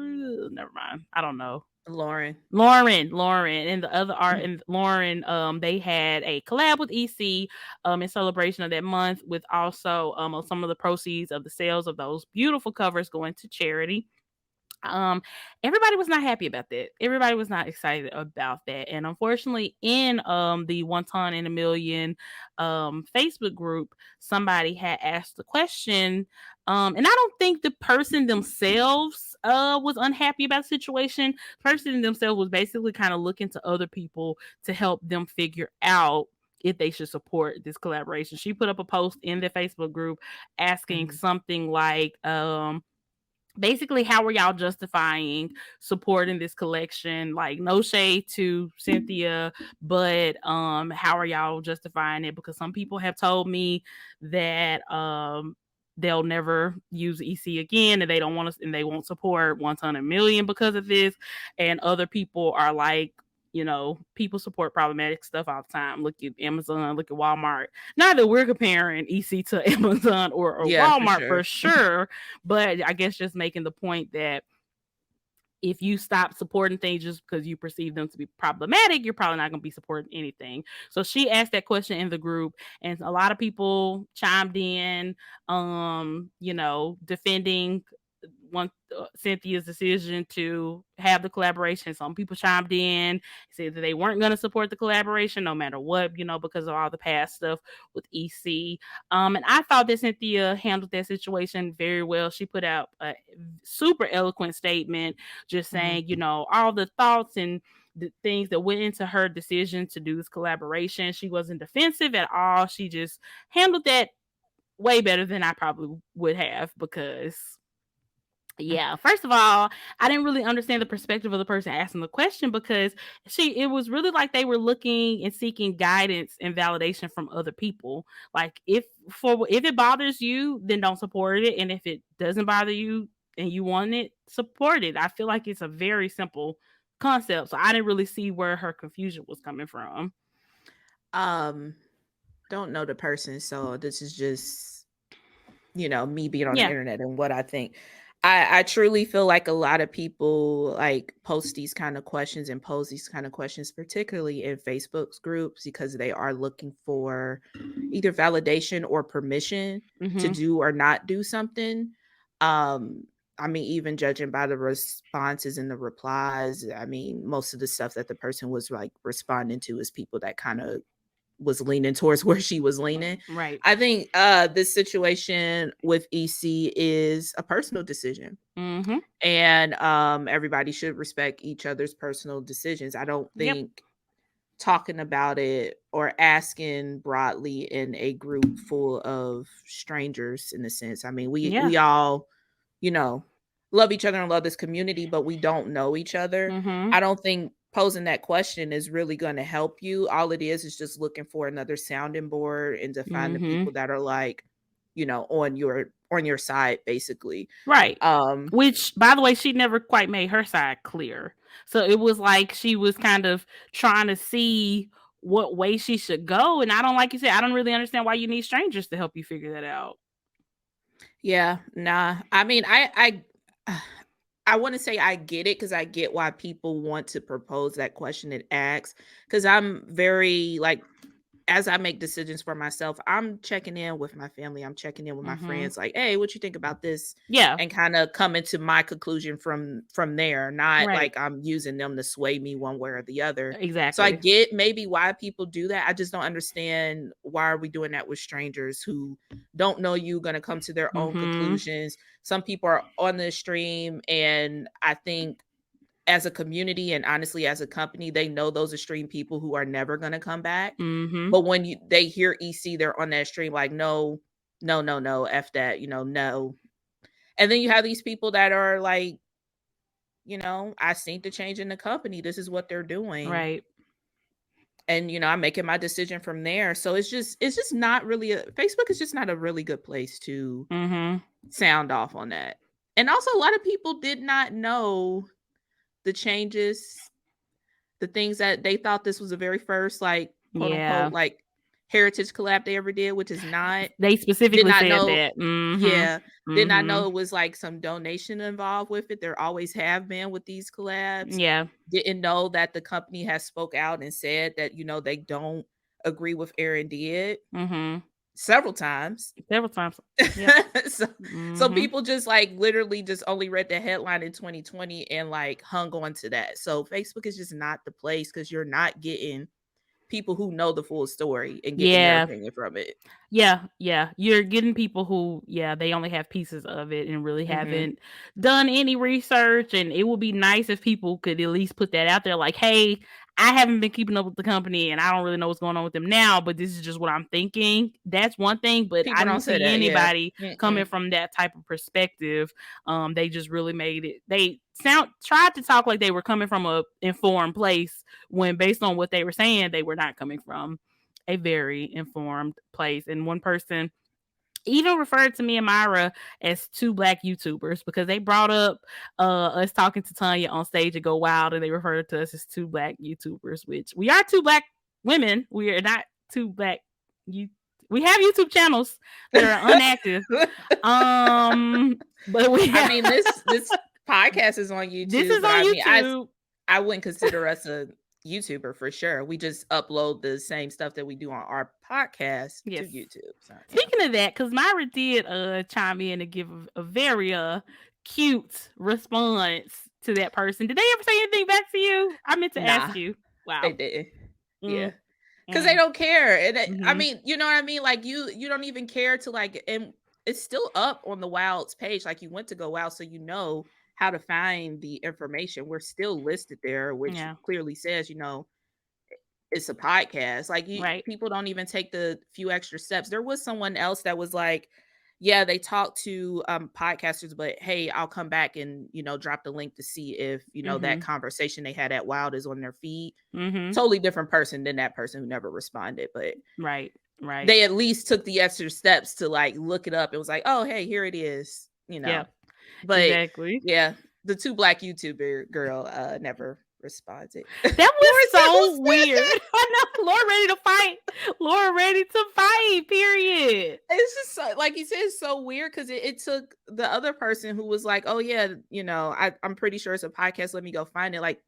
Never mind. I don't know. Lauren. Lauren, and the other art and Lauren, they had a collab with EC in celebration of that month, with also some of the proceeds of the sales of those beautiful covers going to charity. um Everybody was not happy about that. Everybody was not excited about that, and unfortunately in the One Ton in a Million Facebook group, somebody had asked the question, and I don't think the person themselves was unhappy about the situation. The person themselves was basically kind of looking to other people to help them figure out if they should support this collaboration. She put up a post in the Facebook group asking Mhm. something like, basically, how are y'all justifying supporting this collection? Like, no shade to Cynthia, but how are y'all justifying it? Because some people have told me that they'll never use EC again, and they don't want to, and they won't support One Ton a Million because of this. And other people are like, people support problematic stuff all the time. Look at Amazon, look at Walmart. Not that we're comparing EC to Amazon or Yeah, for Walmart for sure. sure, but I guess just making the point that if you stop supporting things just because you perceive them to be problematic, you're probably not going to be supporting anything. So she asked that question in the group, and a lot of people chimed in, defending one Cynthia's decision to have the collaboration. Some people chimed in, said that they weren't going to support the collaboration no matter what, because of all the past stuff with EC. And I thought that Cynthia handled that situation very well. She put out a super eloquent statement, just Mhm. saying, all the thoughts and the things that went into her decision to do this collaboration. She wasn't defensive at all. She just handled that way better than I probably would have, because yeah, first of all, I didn't really understand the perspective of the person asking the question, because it was really like they were looking and seeking guidance and validation from other people. Like, if it bothers you, then don't support it, and if it doesn't bother you and you want it, support it. I feel like it's a very simple concept, so I didn't really see where her confusion was coming from. Um, don't know the person, so this is just, me being on the Yeah. internet and what I think. I truly feel like a lot of people like post these kind of questions and pose these kind of questions, particularly in Facebook's groups, because they are looking for either validation or permission to Mm-hmm. do or not do something. Um, I mean, even judging by the responses and the replies, I mean, most of the stuff that the person was like responding to is people that kind of was leaning towards where she was leaning. Right. I think this situation with EC is a personal decision. Mm-hmm. And everybody should respect each other's personal decisions. I don't Yep. think talking about it or asking broadly in a group full of strangers, in a sense. I mean, we Yeah. we all, you know, love each other and love this community, but we don't know each other. Mm-hmm. I don't think posing that question is really going to help you. All it is just looking for another sounding board and to find the Mm-hmm. people that are like, on your side basically. Right. Um Which, by the way, she never quite made her side clear. So it was like she was kind of trying to see what way she should go. And I don't, like you said, I don't really understand why you need strangers to help you figure that out. Yeah, nah. I mean, I want to say I get it because I get why people want to propose that question and ask. Because I'm very like as I make decisions for myself, I'm checking in with my family. I'm checking in with my Mm-hmm. friends, like, "Hey, what you think about this?" Yeah. And kind of coming to my conclusion from there. Not Right. like I'm using them to sway me one way or the other. So I Exactly. get maybe why people do that. I just don't understand why are we doing that with strangers who don't know you, going to come to their own Mm-hmm. conclusions. Some people are on the stream, and I think as a community and honestly as a company, they know those extreme people who are never gonna come back. Mm-hmm. But when they hear EC, they're on that stream like, no, no, no, no, F that, no. And then you have these people that are like, I seen the change in the company. This is what they're doing. Right. and I'm making my decision from there. So it's just not really Facebook is just not a really good place to Mhm. sound off on that. And also a lot of people did not know the changes, the things that they thought this was the very first, like, quote Yeah. unquote, like, heritage collab they ever did, which is not. They Did specifically not said know. that. Mhm. Yeah, did not know Mhm. it was, like, some donation involved with it. There always have been with these collabs. Yeah. Didn't know that the company has spoke out and said that, they don't agree with Aaron did Mhm. several times. Several times. Yep. So so Mhm. people just, like, literally just only read the headline in 2020 and, like, hung on to that. So Facebook is just not the place because 'cause you're not getting people who know the full story and getting their Yeah. opinion from it. Yeah, yeah. You're getting people who, yeah, they only have pieces of it and really Mhm. haven't done any research. And it would be nice if people could at least put that out there like, hey, I haven't been keeping up with the company and I don't really know what's going on with them now, but this is just what I'm thinking. That's one thing, but I People don't didn't say see that, yeah. anybody coming Mm-mm. from that type of perspective. They just really made it. They tried to talk like they were coming from a informed place when based on what they were saying, they were not coming from a very informed place. And one person even referred to me and Myra as two black YouTubers because they brought up us talking to Tanya on stage at Go Wild, and they referred to us as two black YouTubers, which we are two black women. We are not two black you. We have YouTube channels that are unactive. But we I have mean, this podcast is on this YouTube, is but on I mean, YouTube. I wouldn't consider us a YouTuber for sure. We just upload the same stuff that we do on our podcast to Yes. YouTube. So, yeah. Speaking of that, because Myra did chime in and give a very cute response to that person. Did they ever say anything back to you? I meant to Nah, ask you. they Wow. didn't. Yeah. Mm, 'Cause they mm, don't care, and I mm-hmm. mean, you know what I mean? Like, you don't even care to, like, and it's still up on the Wilds page, like, you went to go Wild, so you know how to find the information. We're still listed there, which Yeah. clearly says, it's a podcast. Like, Right. people don't even take the few extra steps. There was someone else that was like, yeah, they talked to podcasters, but hey, I'll come back and drop the link to see if that Mm-hmm. conversation they had at Wild is on their feed. Mm-hmm. Totally different person than that person who never responded, but Right. Right. they at least took the extra steps to, like, look it up. It was like, oh, hey, here it is. Yeah. But Exactly. yeah, the two black YouTuber girl never responded. That was Laura said, who so said weird. that? I know. Laura ready to fight. Laura ready to fight. Period. It's just so, like you said, it's so weird because it took the other person who was like, oh yeah, I'm pretty sure it's a podcast. Let me go find it. Like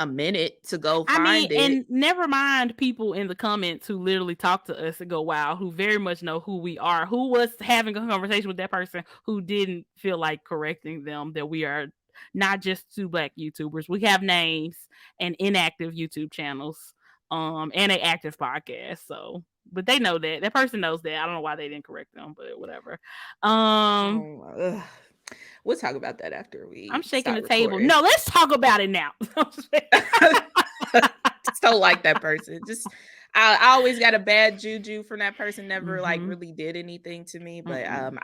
a minute to go I mean, find it. and never mind people in the comments who literally talk to us and go, wow, who very much know who we are, who was having a conversation with that person who didn't feel like correcting them that we are not just two black YouTubers. We have names and inactive YouTube channels, and an active podcast. So, but they know that. That person knows that. I don't know why they didn't correct them, but whatever. Um, Oh, ugh. We'll talk about that after I'm we shaking stop the table. recording. No, let's talk about it now. So like that person. Just I always got a bad juju from that person. Never like Mm-hmm. really did anything to me, but Mm-mm.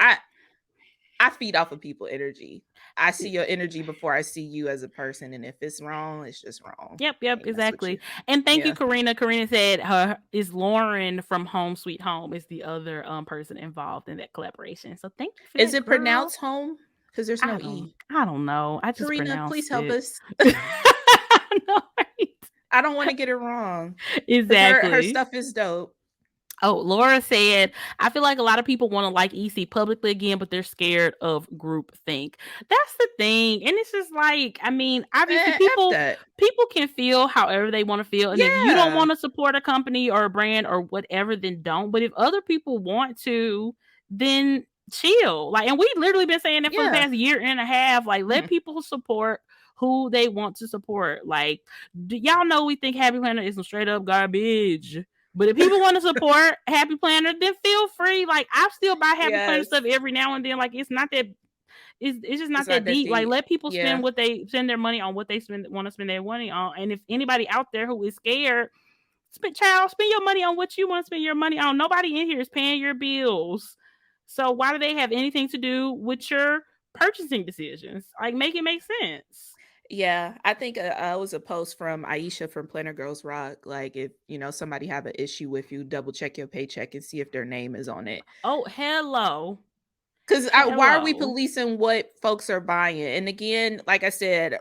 I feed off of people energy. I see your energy before I see you as a person, and if it's wrong, it's just wrong. Yep, Can't mess with you. exactly. And thank you, Yeah. Karina. Karina said her is Lauren from Home Sweet Home is the other person involved in that collaboration. So thank you for Is that, it girl. pronounced home? Because there's no E. I don't know. I just Karina, please pronounced help it. us. No, right? I don't want to get it wrong. Because her Exactly. stuff is dope. Oh, Laura said, I feel like a lot of people want to like EC publicly again, but they're scared of group think. That's the thing. And it's just like, I mean, obviously F people that. people can feel however they want to feel. And if you don't Yeah. want to support a company or a brand or whatever, then don't. But if other people want to, then chill. Like, and we've literally been saying that for the Yeah. past year and a half. Like, let Mhm. people support who they want to support. Like, y'all know we think Happy Planner is some straight up garbage. But if people want to support Happy Planner, then feel free. Like I still buy Happy Planner Yes. stuff every now and then. Like it's not that it's just It's not not that that deep. Like deep. let people Yeah. spend their money on what they want to spend their money on. And if anybody out there who is scared, spend your money on what you want to spend your money on. Nobody in here is paying your bills. So why do they have anything to do with your purchasing decisions? Like make it make sense. Yeah, I think, it was a post from Aisha from Planner Girls Rock, like, if, somebody have an issue with you, double check your paycheck and see if their name is on it. Oh, hello. 'Cause why are we Hello. policing what folks are buying? And again, like I said,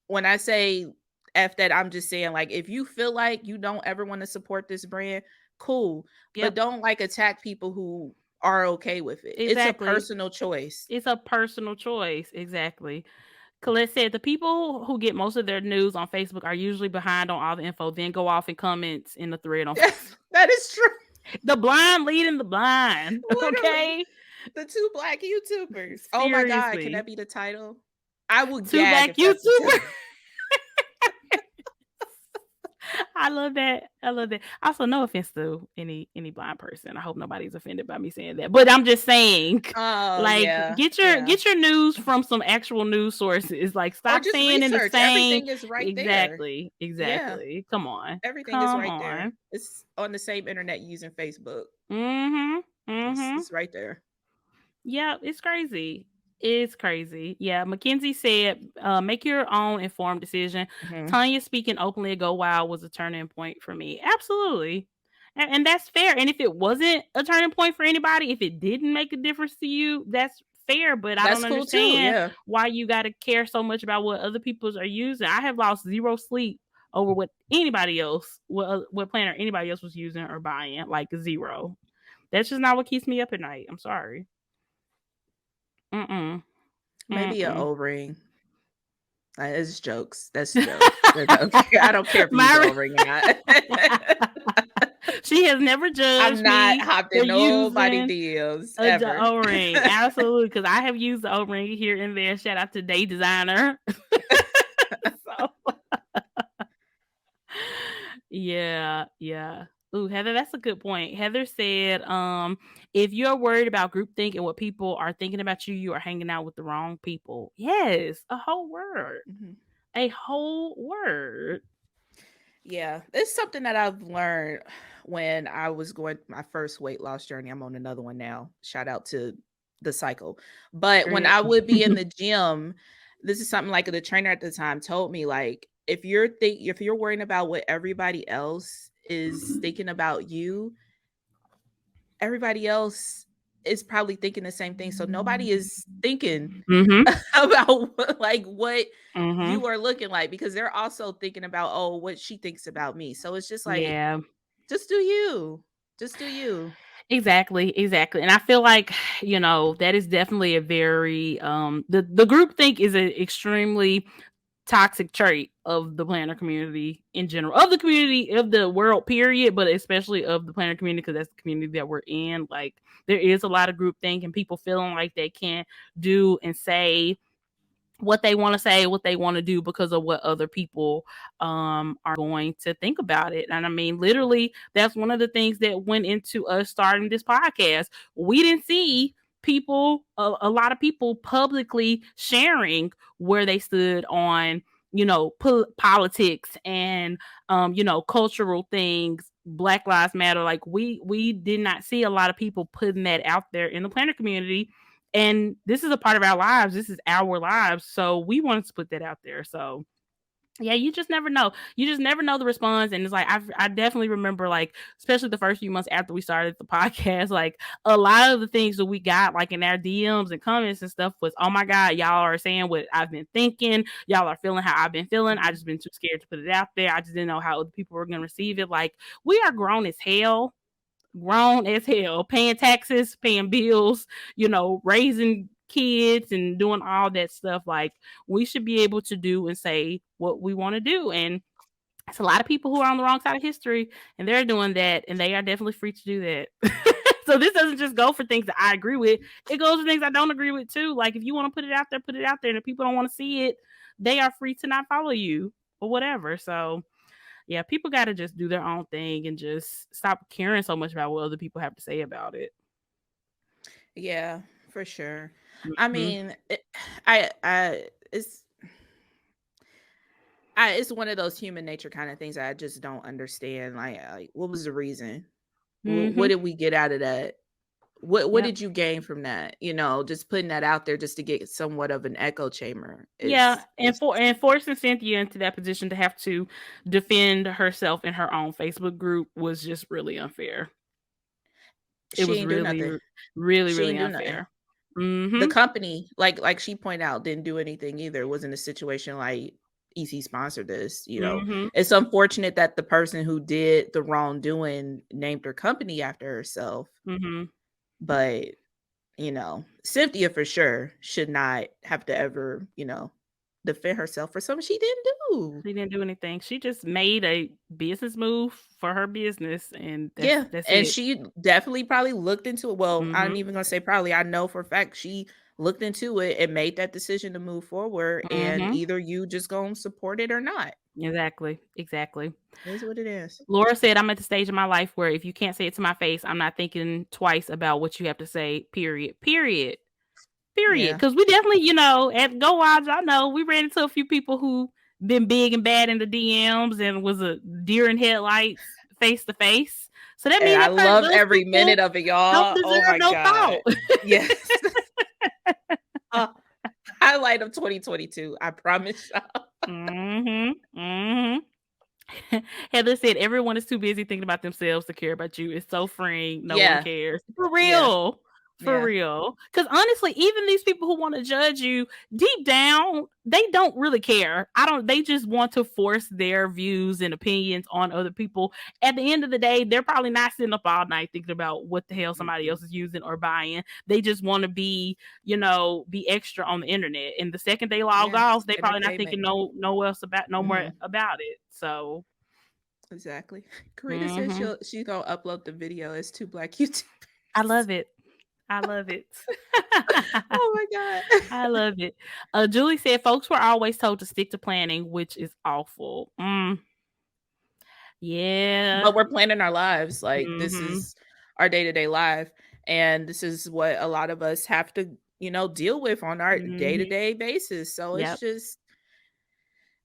when I say F that, I'm just saying, like, if you feel like you don't ever wanna support this brand, cool, but Yep, don't, like, attack people who are okay with it. It's a exactly. personal choice. It's a personal choice. Exactly. Colette said the people who get most of their news on Facebook are usually behind on all the info, then go off in comments in the thread on Facebook. That is true. The blind leading the blind. Literally. Okay. The 2 black YouTubers. Oh my god, can that Seriously. be the title? I would Two gag black if that's the YouTubers. title. I love that. I love that. Also, no offense to any blind person. I hope nobody's offended by me saying that. But I'm just saying, Oh, like, yeah, get your yeah. get your news from some actual news sources. Like, Or stop just saying in the research, same. everything is right there. Exactly. Yeah, Exactly. Come on. everything is Come right there. on. It's on the same internet using Facebook. Mhm. It's Mhm. it's right there. Yeah, it's crazy. It's crazy. Yeah, Mackenzie said, make your own informed decision. Mhm. Tanya speaking openly at Go Wild was a turning point for me. Absolutely. And that's fair. And if it wasn't a turning point for anybody, if it didn't make a difference to you, that's fair. But I That's don't cool too, understand yeah. why you got to care so much about what other people's are using. I have lost zero sleep over what anybody else, what planner anybody else was using or buying, like zero. That's just not what keeps me up at night. I'm sorry. Mm-mm. Maybe a Mm-mm. O-ring. It's jokes. That's jokes. That's okay. I don't care if you use a Myra, O-ring or not. she has never I'm judged not me hopped for in nobody using DMs a ever. O-ring. Absolutely, because I have used the O-ring here and there. Shout out to Day Designer. So yeah, yeah. Ooh, Heather, that's a good point. Heather said, if you're worried about groupthink and what people are thinking about you, you are hanging out with the wrong people. Yes, a whole word. Mhm. A whole word. Yeah, it's something that I've learned when I was going my first weight loss journey. I'm on another one now. Shout out to the cycle. But when Period. I would be in the gym, this is something like the trainer at the time told me, like, if you're worrying about what everybody else is thinking about you, everybody else is probably thinking the same thing. So nobody is thinking Mm-hmm. about what Mm-hmm. you are looking like, because they're also thinking about, oh, what she thinks about me. So it's just like, Yeah. just do you. Just do you. Exactly, exactly. And I feel like, that is definitely a very the group think is an extremely toxic trait of the planner community in general, of the community, of the world period, but especially of the planner community because that's the community that we're in. Like there is a lot of group think and people feeling like they can't do and say what they want to say, what they want to do because of what other people are going to think about it. And I mean, literally, that's one of the things that went into us starting this podcast. We didn't see people, a lot of people publicly sharing where they stood on, politics and, cultural things. Black Lives Matter. Like we did not see a lot of people putting that out there in the planner community, and this is a part of our lives. This is our lives. So we wanted to put that out there. So yeah, you just never know. You just never know the response. And it's like, I definitely remember, like, especially the first few months after we started the podcast, like a lot of the things that we got, like in our DMs and comments and stuff was, oh my God, y'all are saying what I've been thinking. Y'all are feeling how I've been feeling. I Mhm. just been too scared to put it out there. I just didn't know how other people were going to receive it. Like we are grown as hell, paying taxes, paying bills, raising kids and doing all that stuff. Like we should be able to do and say what we want to do. And it's a lot of people who are on the wrong side of history and they're doing that and they are definitely free to do that. So this doesn't just go for things that I agree with. It goes for things I don't agree with too. Like if you want to put it out there, put it out there. And if people don't want to see it, they are free to not follow you or whatever. So yeah, people got to just do their own thing and just stop caring so much about what other people have to say about it. Yeah, for sure. I Mhm. mean, it's it's one of those human nature kind of things that I just don't understand. Like what was the reason? What Mhm. did we get out of that? What Yep. did you gain from that? You know, just putting that out there just to get somewhat of an echo chamber Yeah, and is forcing Cynthia into that position to have to defend herself in her own Facebook group was just really unfair. It she was ain't do really, nothing. really, She really ain't do nothing. unfair. The Mhm. company, like she pointed out, didn't do anything either. It wasn't a situation like EC sponsored this, you know. Mhm. It's unfortunate that the person who did the wrongdoing named her company after herself, Mhm. but you know, Cynthia for sure should not have to ever, you know, defend herself for something she didn't do. She didn't do anything. She just made a business move for her business, and Yeah, that's and it. she definitely probably looked into it. Well, I'm Mhm. even gonna say probably. I know for a fact she looked into it and made that decision to move forward. And Mhm. either you just gonna support it or not. Exactly. Exactly. It is what it is. Laura said, "I'm at the stage in my life where if you can't say it to my face, I'm not thinking twice about what you have to say. Period. Period. Period." Yeah, Because we definitely, you know, at Go Wild, I know we ran into a few people who been big and bad in the DMs and was a deer in headlights face to face. So that and means I love those every people minute of it, don't y'all. Oh deserve my no god. thought. Yes. uh, highlight of 2022. I promise y'all. Mhm. Mhm. Heather said, "Everyone is too busy thinking about themselves to care about you. It's so freeing. No one Yeah, cares." For yeah, real. For yeah. real. Because honestly, even these people who want to judge you, deep down, they don't really care. They just want to force their views and opinions on other people. At the end of the day, they're probably not sitting up all night thinking about what the hell somebody Mm-mm. else is using or buying. They just want to be, you know, be extra on the internet. And the second they log Yeah, off, they probably not entertainment. thinking no more Hmm. about it. So, Exactly. Karita says mhm. she's gonna upload the video as two black YouTubers. I love it. I love it. Oh my god. I love it. Julie said folks were always told to stick to planning, which is awful. Yeah. But we're planning our lives. Like this Mhm. is our day-to-day life. And this is what a lot of us have to, you know, deal with on our Mhm. day-to-day basis. So it's Yep. just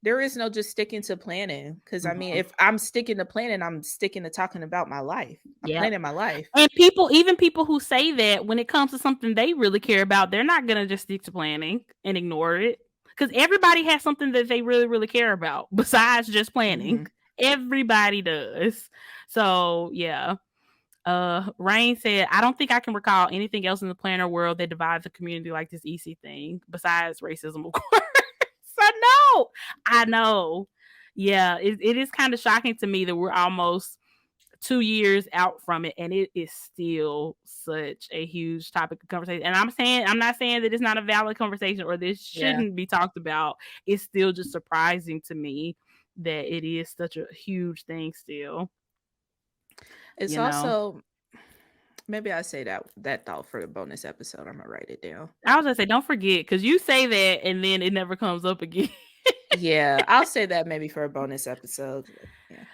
there is no just sticking to planning. Cause I mean, Mhm. if I'm sticking to planning, I'm sticking to talking about my life. I'm Yep. planning my life. And even people who say that when it comes to something they really care about, they're not gonna just stick to planning and ignore it. Because everybody has something that they really, really care about besides just planning. Hmm. Everybody does. So yeah. Rain said, "I don't think I can recall anything else in the planner world that divides the community like this EC thing, besides racism, of course." I know. Yeah, it is kind of shocking to me that we're almost 2 years out from it, and it is still such a huge topic of conversation. And I'm not saying that it's not a valid conversation or this Yeah. shouldn't be talked about. It's still just surprising to me that it is such a huge thing still. It's You know, also maybe I say that thought for the bonus episode. I'm gonna write it down. I was gonna say, don't forget, because you say that and then it never comes up again. Yeah, I'll say that maybe for a bonus episode. Yeah.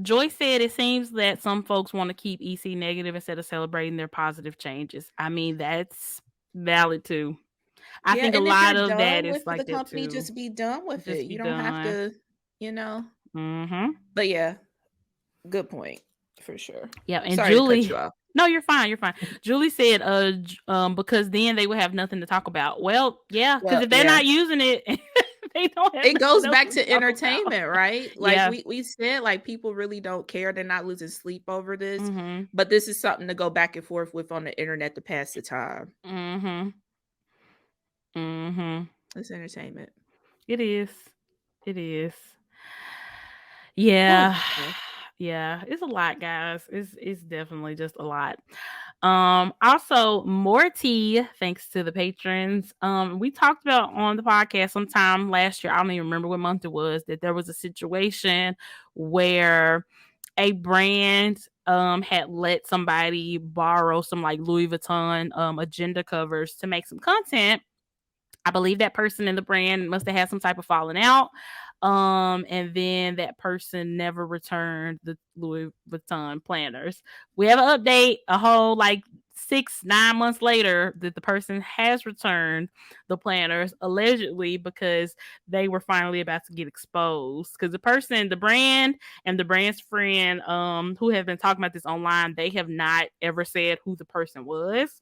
Joy said it seems that some folks want to keep EC negative instead of celebrating their positive changes. I mean, that's valid too. I Yeah, think a and if you're lot of that done is with the like that company, too. just be done with it. Just You be don't have done. to, you know. Mhm. But yeah, good point for sure. Yeah, and Sorry to cut you Julie off. No, you're fine, you're fine. Julie said, because then they would have nothing to talk about. Well, yeah, because Well, if they're yeah. not using it, they don't have It nothing goes else back to to talk about. entertainment, right? Like Yeah. we said, like people really don't care. They're not losing sleep over this. Mhm. But this is something to go back and forth with on the internet to pass the time. Mhm. Mhm. It's entertainment. It is. It is. Oh, Yeah. yeah. Yeah, it's a lot, guys. It's definitely just a lot. Also Morty, thanks to the patrons. We talked about on the podcast sometime last year. I don't even remember what month it was, that there was a situation where a brand had let somebody borrow some like Louis Vuitton agenda covers to make some content. I believe that person in the brand must have had some type of falling out. And then that person never returned the Louis Vuitton planners. We have an update, a whole like 6-9 months later that the person has returned the planners, allegedly because they were finally about to get exposed. Because the brand and the brand's friend, who have been talking about this online, they have not ever said who the person was.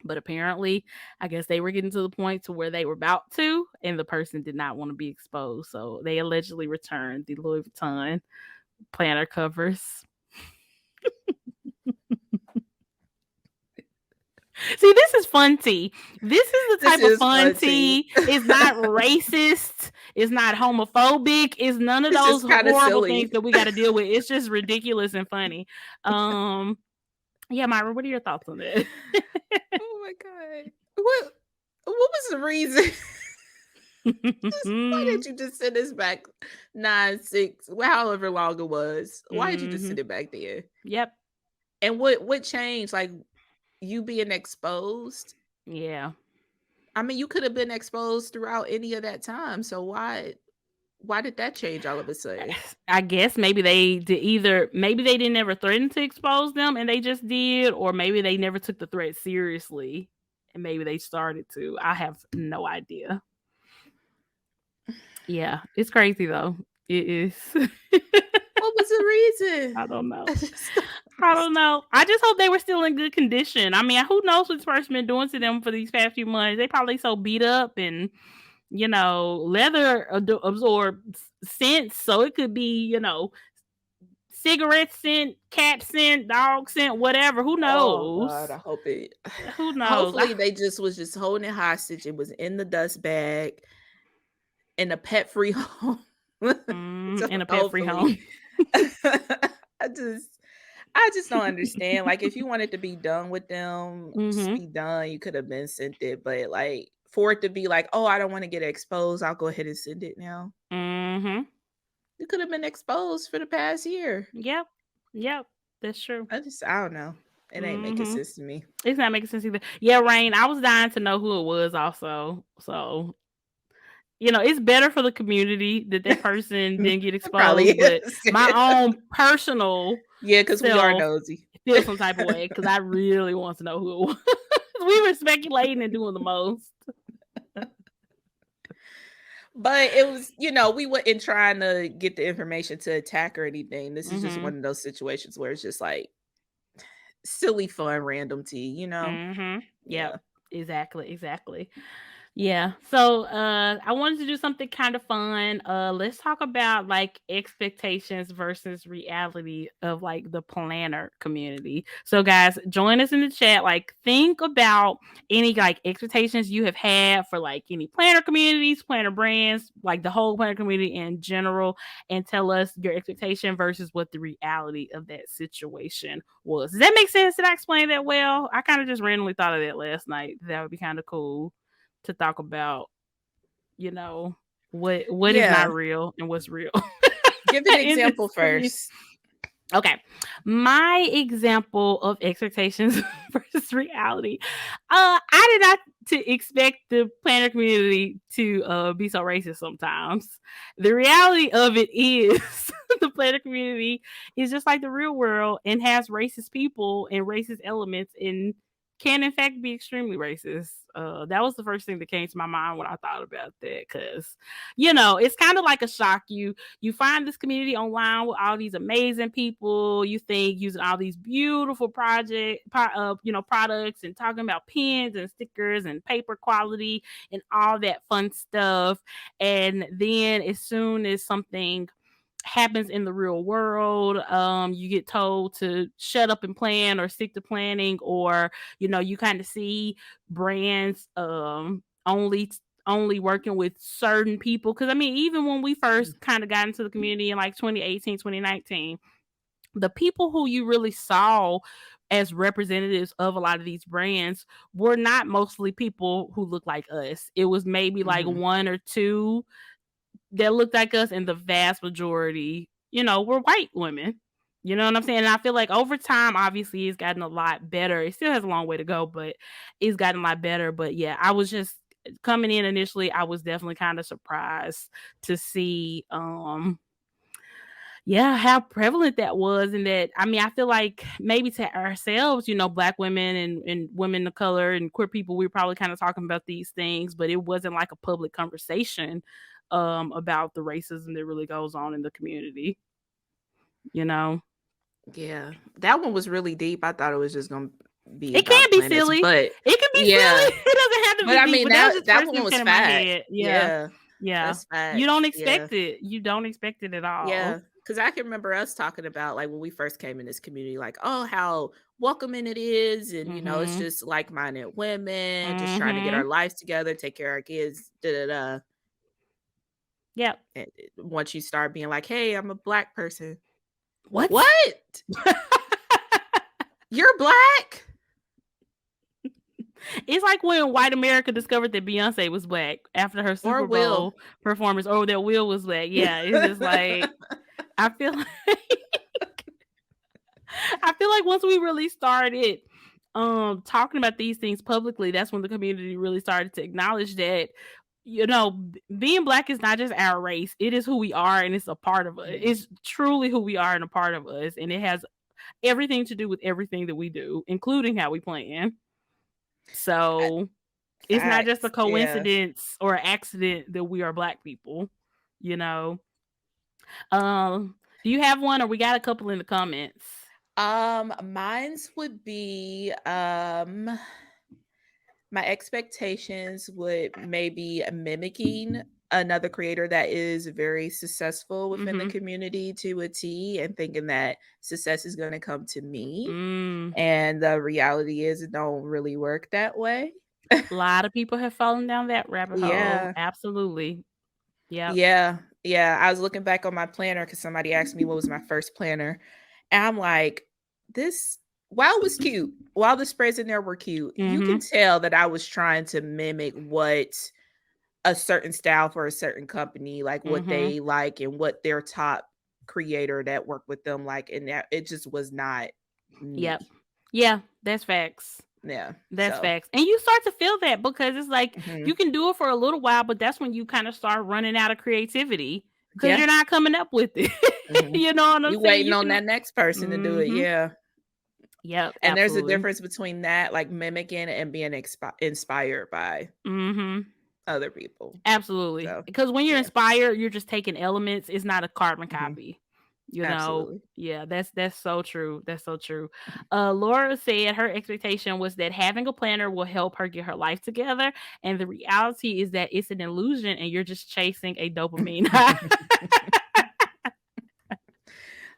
But apparently, I guess they were getting to the point to where they were about to, and the person did not want to be exposed. So they allegedly returned the Louis Vuitton planner covers. See, this is fun tea. This is the This type of is fun fun tea. tea. It's not racist. It's not homophobic. It's none of It's those just kind of horrible things silly. that we got to deal with. It's just ridiculous and funny. Yeah, Myra, what are your thoughts on that? Oh my god. What was the reason? Why did you just send this back 9, 6, however long it was? Why did you just Hmm. send it back there? Yep. And what changed? Like you being exposed? Yeah. I mean, you could have been exposed throughout any of that time. So why did that change all of a sudden? I guess maybe they did either maybe they didn't ever threaten to expose them and they just did, or maybe they never took the threat seriously and maybe they started to. I have no idea. Yeah, it's crazy though. It is. What was the reason? I don't I know. just don't I don't understand. know. I just hope they were still in good condition. I mean, who knows what this person been doing to them for these past few months? They probably so beat up and leather absorbs scents, so it could be cigarette scent, cat scent, dog scent, whatever. Who Oh God, knows? I hope it. Who knows? Hopefully, they just was just holding it hostage. It was in the dust bag in a pet free home. So In a pet free hopefully, home. I just I just don't understand. Like, if you wanted to be done with them, just Mhm. be done. You could have been sent it, but like for it to be like, oh, I don't want to get exposed. I'll go ahead and send it now. Mhm. You could have been exposed for the past year. Yep. Yep. That's true. I don't know. It ain't making Mhm. sense to me. It's not making sense either. Yeah, Rain. I was dying to know who it was also. So it's better for the community that that person didn't get It probably exposed, but is. my own personal Yeah, because we are self nosy. feels some type of way because I really want to know who it was. We were speculating and doing the most. But it was, we weren't trying to get the information to attack or anything. This is just Mhm. one of those situations where it's just like silly fun random tea, you know? Mhm. Yep. Yeah. Exactly. Exactly. Yeah. So I wanted to do something kind of fun. Let's talk about like expectations versus reality of like the planner community. So guys, join us in the chat. Like think about any like expectations you have had for like any planner communities, planner brands, like the whole planner community in general, and tell us your expectation versus what the reality of that situation was. Does that make sense? Did I explain that well? I kind of just randomly thought of that last night. That would be kind of cool to talk about, you know, what is Yeah. not real and what's real Give an in example this community. first. Okay. My example of expectations versus reality. I did not to expect the planner community to be so racist sometimes. The reality of it is the planner community is just like the real world and has racist people and racist elements and can in fact be extremely racist. That was the first thing that came to my mind when I thought about that because it's kind of like a shock. You find this community online with all these amazing people. You think using all these beautiful products and talking about pens and stickers and paper quality and all that fun stuff. And then as soon as something happens in the real world, you get told to shut up and plan or stick to planning, or you kind of see brands only working with certain people. Because I mean, even when we first kind of got into the community in like 2018, 2019, the people who you really saw as representatives of a lot of these brands were not mostly people who look like us. It was maybe like Mhm. one or two that looked like us, and the vast majority, were white women. You know what I'm saying? And I feel like over time, obviously, it's gotten a lot better. It still has a long way to go, but it's gotten a lot better. But yeah, I was just coming in initially, I was definitely kind of surprised to see Yeah, how prevalent that was. And that, I mean, I feel like maybe to ourselves, Black women and women of color and queer people, we were probably kind of talking about these things, but it wasn't like a public conversation about the racism that really goes on in the community, you know. Yeah, that one was really deep. I thought it was just gonna be It about can be planets, silly. but It can be yeah, silly. It doesn't have to but be I deep, mean but that was that just the that first one thing that was came in my facts. head. Yeah. Yeah, Yeah. that's You don't facts. Yeah. expect it. You don't expect it at all. Yeah, because I can remember us talking about, like, when we first came in this community, like, "Oh, how welcoming it is, and, it's Mhm. just like-minded women, just trying to get our Mhm. lives together, take care of our kids, da, da, da." Yep. And once you start being like, "Hey, I'm a Black person." What? "What? You're Black?" It's like when white America discovered that Beyonce was Black after her Or Super will. Bowl performance, or that Will was Black. Yeah, it's just like I feel like I feel like once we really started talking about these things publicly, that's when the community really started to acknowledge that being Black is not just our race. It is who we are, and it's a part of us. Mhm. It's truly who we are and a part of us, and it has everything to do with everything that we do, including how we plan. Fa So it's not just a facts, yeah. coincidence or accident that we are Black people, you know. Do you have one, or we got a couple in the comments? Mines would be, my expectations would maybe mimicking another creator that is very successful within the Mm-hmm. community to a T, and thinking that success is gonna come to me, Mm. and the reality is it don't really work that way. A lot of people have fallen down that rabbit hole. Yeah. Absolutely. Yep. Yeah, yeah, I was looking back on my planner because somebody asked me what was my first planner, and I'm like, "This while it was cute, while the spreads in there were cute, you can Mm-hmm. tell that I was trying to mimic what a certain style for a certain company, like, what Mm-hmm. they like and what their top creator that worked with them like, and that it just was not Yep. me." Yeah, that's facts. Yeah, That's so facts. And you start to feel that because it's like you mhm, can do it for a little while, but that's when you kind of start running out of creativity because yeah, you're not coming up with it. mhm. You know what I'm You saying? waiting You on can. that next person to do it, Mm-hmm. yeah. Yep, And there's a absolutely. difference between that, like, mimicking and being inspired by Mm-hmm. other people. Absolutely. So, Because when you're yeah. inspired, you're just taking elements. It's not a carbon Mhm. copy. You know, Absolutely. yeah, that's so true. That's so true. Laura said her expectation was that having a planner will help her get her life together. And the reality is that it's an illusion and you're just chasing a dopamine high.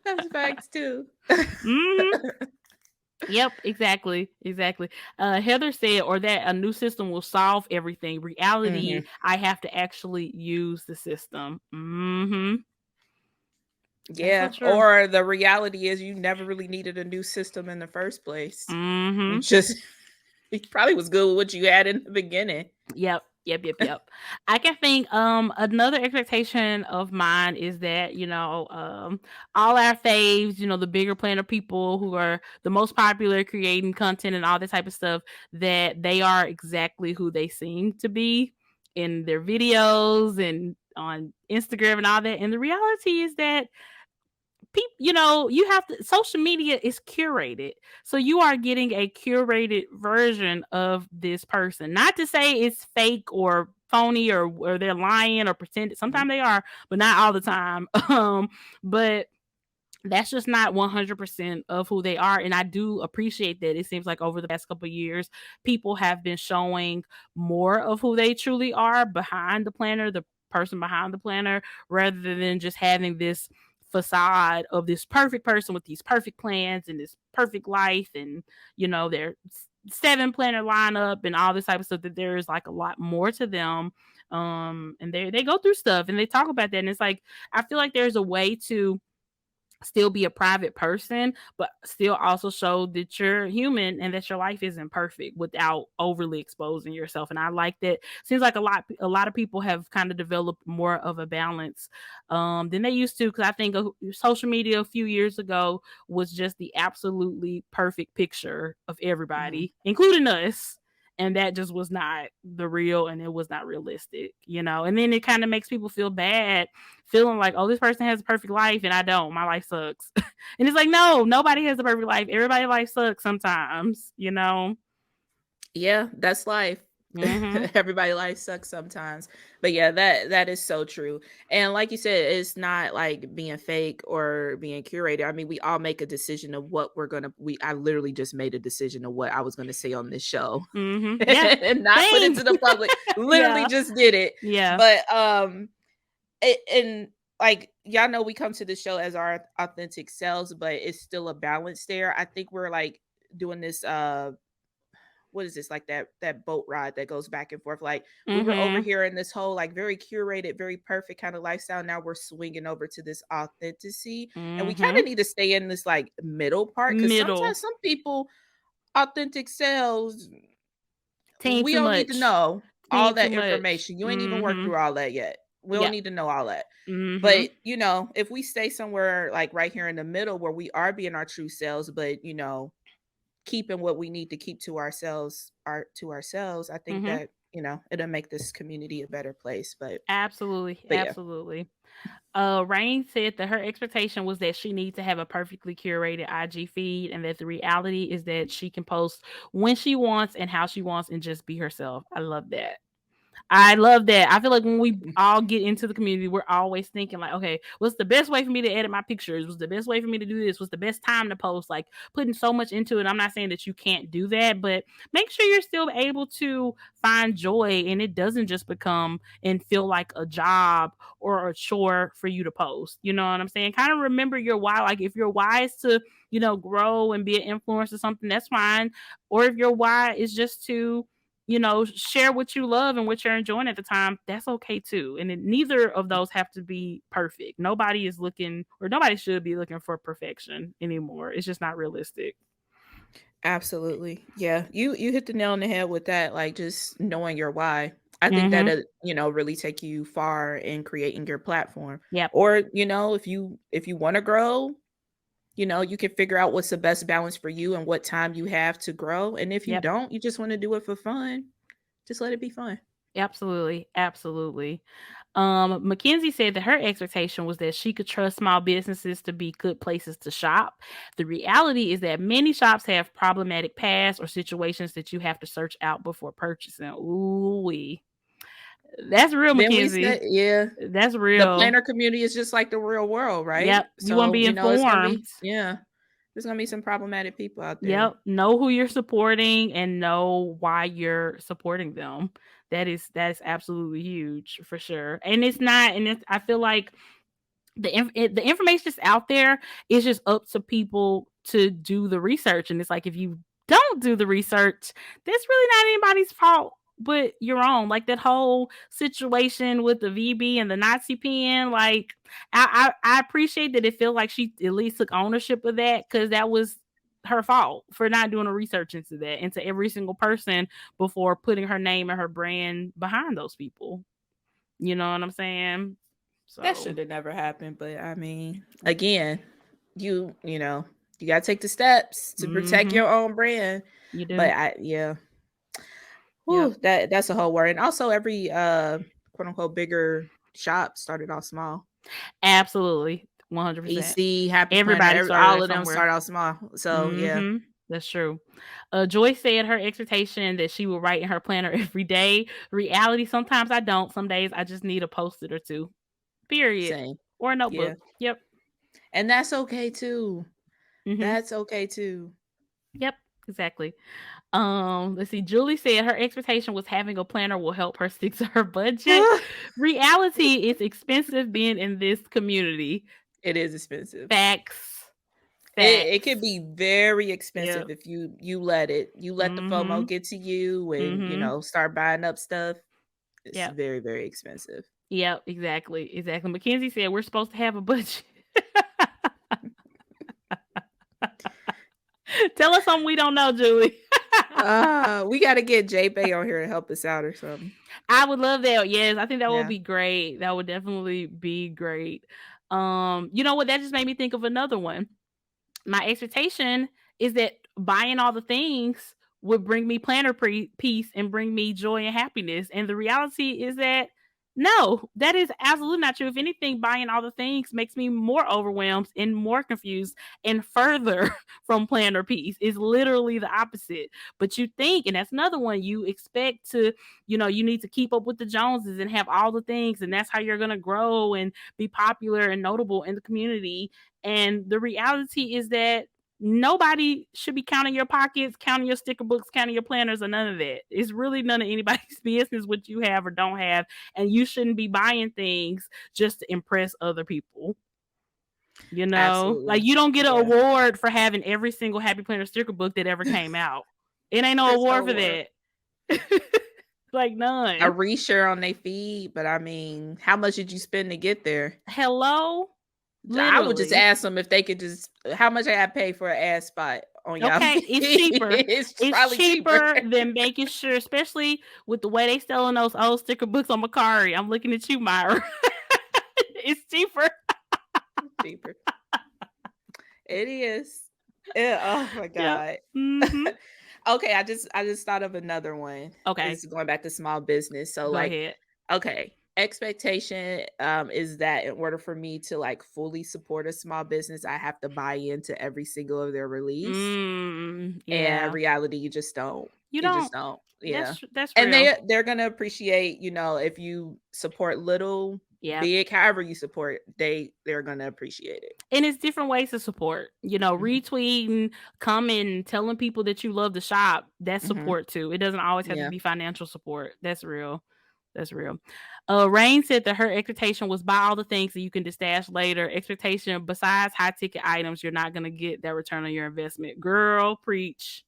That's facts too. Mhm. Yep, exactly, exactly. Heather said, or that a new system will solve everything. Reality, Mhm. I have to actually use the system. That's so Yeah, true. or the reality is you never really needed a new system in the first place. It Mm-hmm. just it probably was good with what you had in the beginning. Yep. Yep, yep, yep. I can think another expectation of mine is that, all our faves, the bigger planner people who are the most popular creating content and all that type of stuff, that they are exactly who they seem to be in their videos and on Instagram and all that. And the reality is that people, you have to, social media is curated, so you are getting a curated version of this person. Not to say it's fake or phony or they're lying or pretending. Mhm. Sometimes they are, but not all the time. But that's just not 100% of who they are, and I do appreciate that. It seems like over the past couple of years people have been showing more of who they truly are behind the planner, the person behind the planner, rather than just having this facade of this perfect person with these perfect plans and this perfect life, and their 7 planner lineup and all this type of stuff. That there is like a lot more to them, and they go through stuff and they talk about that, and it's like I feel like there's a way to still be a private person, but still also show that you're human and that your life isn't perfect without overly exposing yourself. And I like that. Seems like a lot of people have kind of developed more of a balance than they used to. Because I think social media a few years ago was just the absolutely perfect picture of Mhm. everybody, including us. And that just was not the real, and it was not realistic, you know? And then it kind of makes people feel bad, feeling like, oh, this person has a perfect life and I don't. My life sucks. And it's like, no, nobody has a perfect life. Everybody's life sucks sometimes, you know? Yeah, that's life. Mm-hmm. Everybody life sucks sometimes. But yeah, that is so true. And like you said, it's not like being fake or being curated. I mean, we all make a decision of what we're gonna we I literally just made a decision of what I was gonna say on this show Mm-hmm. Yeah. and not put it Same. to the public. Literally Yeah. just did it. Yeah. But and like y'all know we come to the show as our authentic selves, but it's still a balance there. I think we're like doing this what is this, like that boat ride that goes back and forth, like we were over Mm-hmm. here in this whole like very curated, very perfect kind of lifestyle. Now we're swinging over to this authenticity, and we kind Mm-hmm. of need to stay in this like middle part, because Middle. sometimes some people authentic selves, Team we too don't need to much. know all Team too that much. information. You ain't even worked Mm-hmm. through all that yet. We don't Yeah. need to know all that. Mm-hmm. But if we stay somewhere like right here in the middle where we are being our true selves, but keeping what we need to keep to ourselves, I think Mm-hmm. that, it'll make this community a better place. But Absolutely. yeah. Absolutely. Rain said that her expectation was that she needs to have a perfectly curated IG feed, and that the reality is that she can post when she wants and how she wants and just be herself. I love that. I love that. I feel like when we all get into the community, we're always thinking like, okay, what's the best way for me to edit my pictures? What's the best way for me to do this? What's the best time to post? Like putting so much into it. I'm not saying that you can't do that, but make sure you're still able to find joy and it doesn't just become and feel like a job or a chore for you to post. You know what I'm saying? Kind of remember your why. Like if your why is to, grow and be an influencer or something, that's fine. Or if your why is just to share what you love and what you're enjoying at the time, that's okay too. And neither of those have to be perfect. Nobody is looking, or nobody should be looking for perfection anymore. It's just not realistic. Absolutely. Yeah. You hit the nail on the head with that, like just knowing your why. I think that Mm-hmm. really take you far in creating your platform. Yep. Or, if you want to grow, you can figure out what's the best balance for you and what time you have to grow. And if you Yep. don't, you just want to do it for fun, just let it be fun. Absolutely. Absolutely. Mackenzie said that her expectation was that she could trust small businesses to be good places to shop. The reality is that many shops have problematic past or situations that you have to search out before purchasing. Ooh wee. That's real, Then we said, Mackenzie. yeah, That's the real. planner community is just like the real world, right? Yep. You want to So, be it's gonna informed. be, yeah, there's gonna be some problematic people out there. Yep. Know who you're supporting and know why you're supporting them. That is absolutely huge for sure. And it's not, and it's, I feel like the information is out there. It's just up to people to do the research. And it's like if you don't do the research, that's really not anybody's fault but your own. Like that whole situation with the VB and the Nazi pen. Like I appreciate that it feels like she at least took ownership of that because that was her fault for not doing a research into that, into every single person before putting her name and her brand behind those people. You know what I'm saying? That So should have never happened, but I mean, again, you gotta take the steps to protect mhm. your own brand. You But do. yeah, Yep. whew, that's a whole word. And also every quote unquote bigger shop started off small. Absolutely. 100%. EC, Happy Planner, Everybody started all at of them somewhere. start out small. So yeah, Mhm. That's true. Joy said her expectation that she will write in her planner every day. Reality, sometimes I don't. Some days I just need a post-it or two. Period. same. Or a Yeah. notebook. Yep. And that's okay too. Mhm. That's okay too. Yep. Exactly. Let's see. Julie said her expectation was having a planner will help her stick to her budget. Reality is expensive being in this community. It is expensive. Facts. It could Facts. be very Yep. expensive if you let the FOMO Mhm. get to you and Mhm. start buying up stuff. It's Yep. very, very expensive. Yep. Exactly. Exactly. Mackenzie said we're supposed to have a budget. Tell us something we don't know, Julie. We got to get J Bay on here to help us out or something. I would love that. Yes, I think that would Yeah. be great. That would definitely be great. You know what? That just made me think of another one. My expectation is that buying all the things would bring me planner peace and bring me joy and happiness. And the reality is that no, that is absolutely not true. If anything, buying all the things makes me more overwhelmed and more confused and further from planner peace. Is literally the opposite. But you think, and that's another one, you expect to, you need to keep up with the Joneses and have all the things, and that's how you're going to grow and be popular and notable in the community. And the reality is that nobody should be counting your pockets, counting your sticker books, counting your planners, or none of that. It's really none of anybody's business what you have or don't have. And you shouldn't be buying things just to impress other people. Like Absolutely. you don't get an Yeah. award for having every single Happy Planner sticker book that ever came out. It ain't no There's no award for word. that. Like A none. reshare on their feed, but I mean, how much did you spend to get there? Hello? I would just Literally. ask them if they could just how much I got paid for an ad spot on y'all Okay, feed. it's cheaper. It's It's probably cheaper. cheaper than making sure, especially with the way they selling those old sticker books on Macari. I'm looking at you, Myra. It's cheaper. Cheaper. It is. Oh my Yep. god. Mm-hmm. Okay, I just thought of another one. Okay, Is going back to small business. So go like, ahead. okay, expectation is that in order for me to like fully support a small business, I have to buy into every single of their release. And Yeah. reality, you just don't. You You just don't. don't. Yeah. That's And real. they're gonna appreciate, if you support little, Yeah. big, however you support, they're gonna appreciate it. And it's different ways to support. Mhm. Retweeting, commenting, telling people that you love the shop. That's Mhm. support too. It doesn't always have to Yeah. be financial support. That's real. That's real. Rain said that her expectation was buy all the things that you can stash later. Expectation besides high ticket items, you're not gonna get that return on your investment. Girl, preach.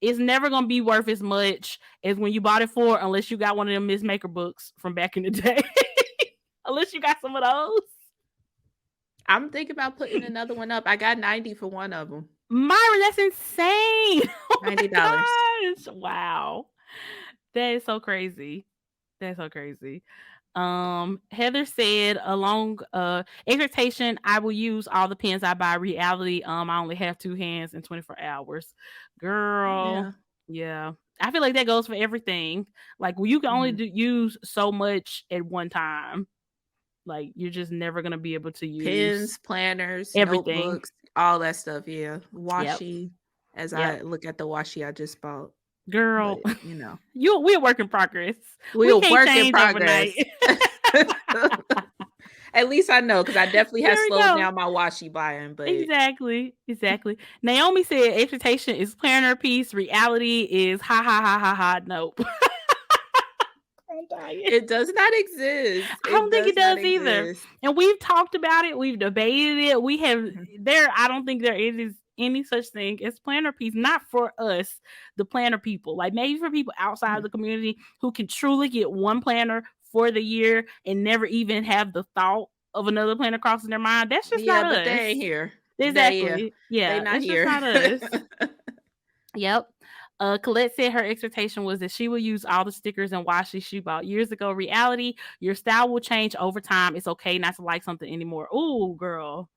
It's never gonna be worth as much as when you bought it for, unless you got one of them Miss Maker books from back in the day. Unless you got some of those. I'm thinking about putting another one up. I got 90 for one of them. Myra, that's insane. Oh $90. my gosh. Wow. That is so crazy. That's so crazy. Heather said along expectation, I will use all the pens I buy. Reality, I only have two hands in 24 hours. Girl, Yeah. yeah. I feel like that goes for everything. Like you can only Mhm. use so much at one time. Like you're just never gonna be able to use Pens, planners, everything. notebooks, all that stuff, yeah. Yep. Washi, as Yep. I look at the washi I just bought, but, Girl, you know. we're a work in progress. We We a can't work in change overnight. progress. At least I know, because I definitely have There we slowed go. down my washi buying, but Exactly. Exactly. Naomi said expectation is planner piece. Reality is ha ha ha ha ha. Nope. I'm dying. it does not exist. I It don't think does it not does either. exist. And we've talked about it. We've debated it. We have Mhm, there. I don't think there is any such thing as planner piece. Not for us, the planner people. Like maybe for people outside of mhm. the community who can truly get one planner for the year and never even have the thought of another planner crossing their mind. That's just not Yeah, but they us. ain't here. Yeah, Exactly. they Yeah, not that's just here. not us. Yep. Colette said her expectation was that she will use all the stickers and washi she bought years ago. Reality, your style will change over time. It's okay not to like something anymore. Ooh, girl.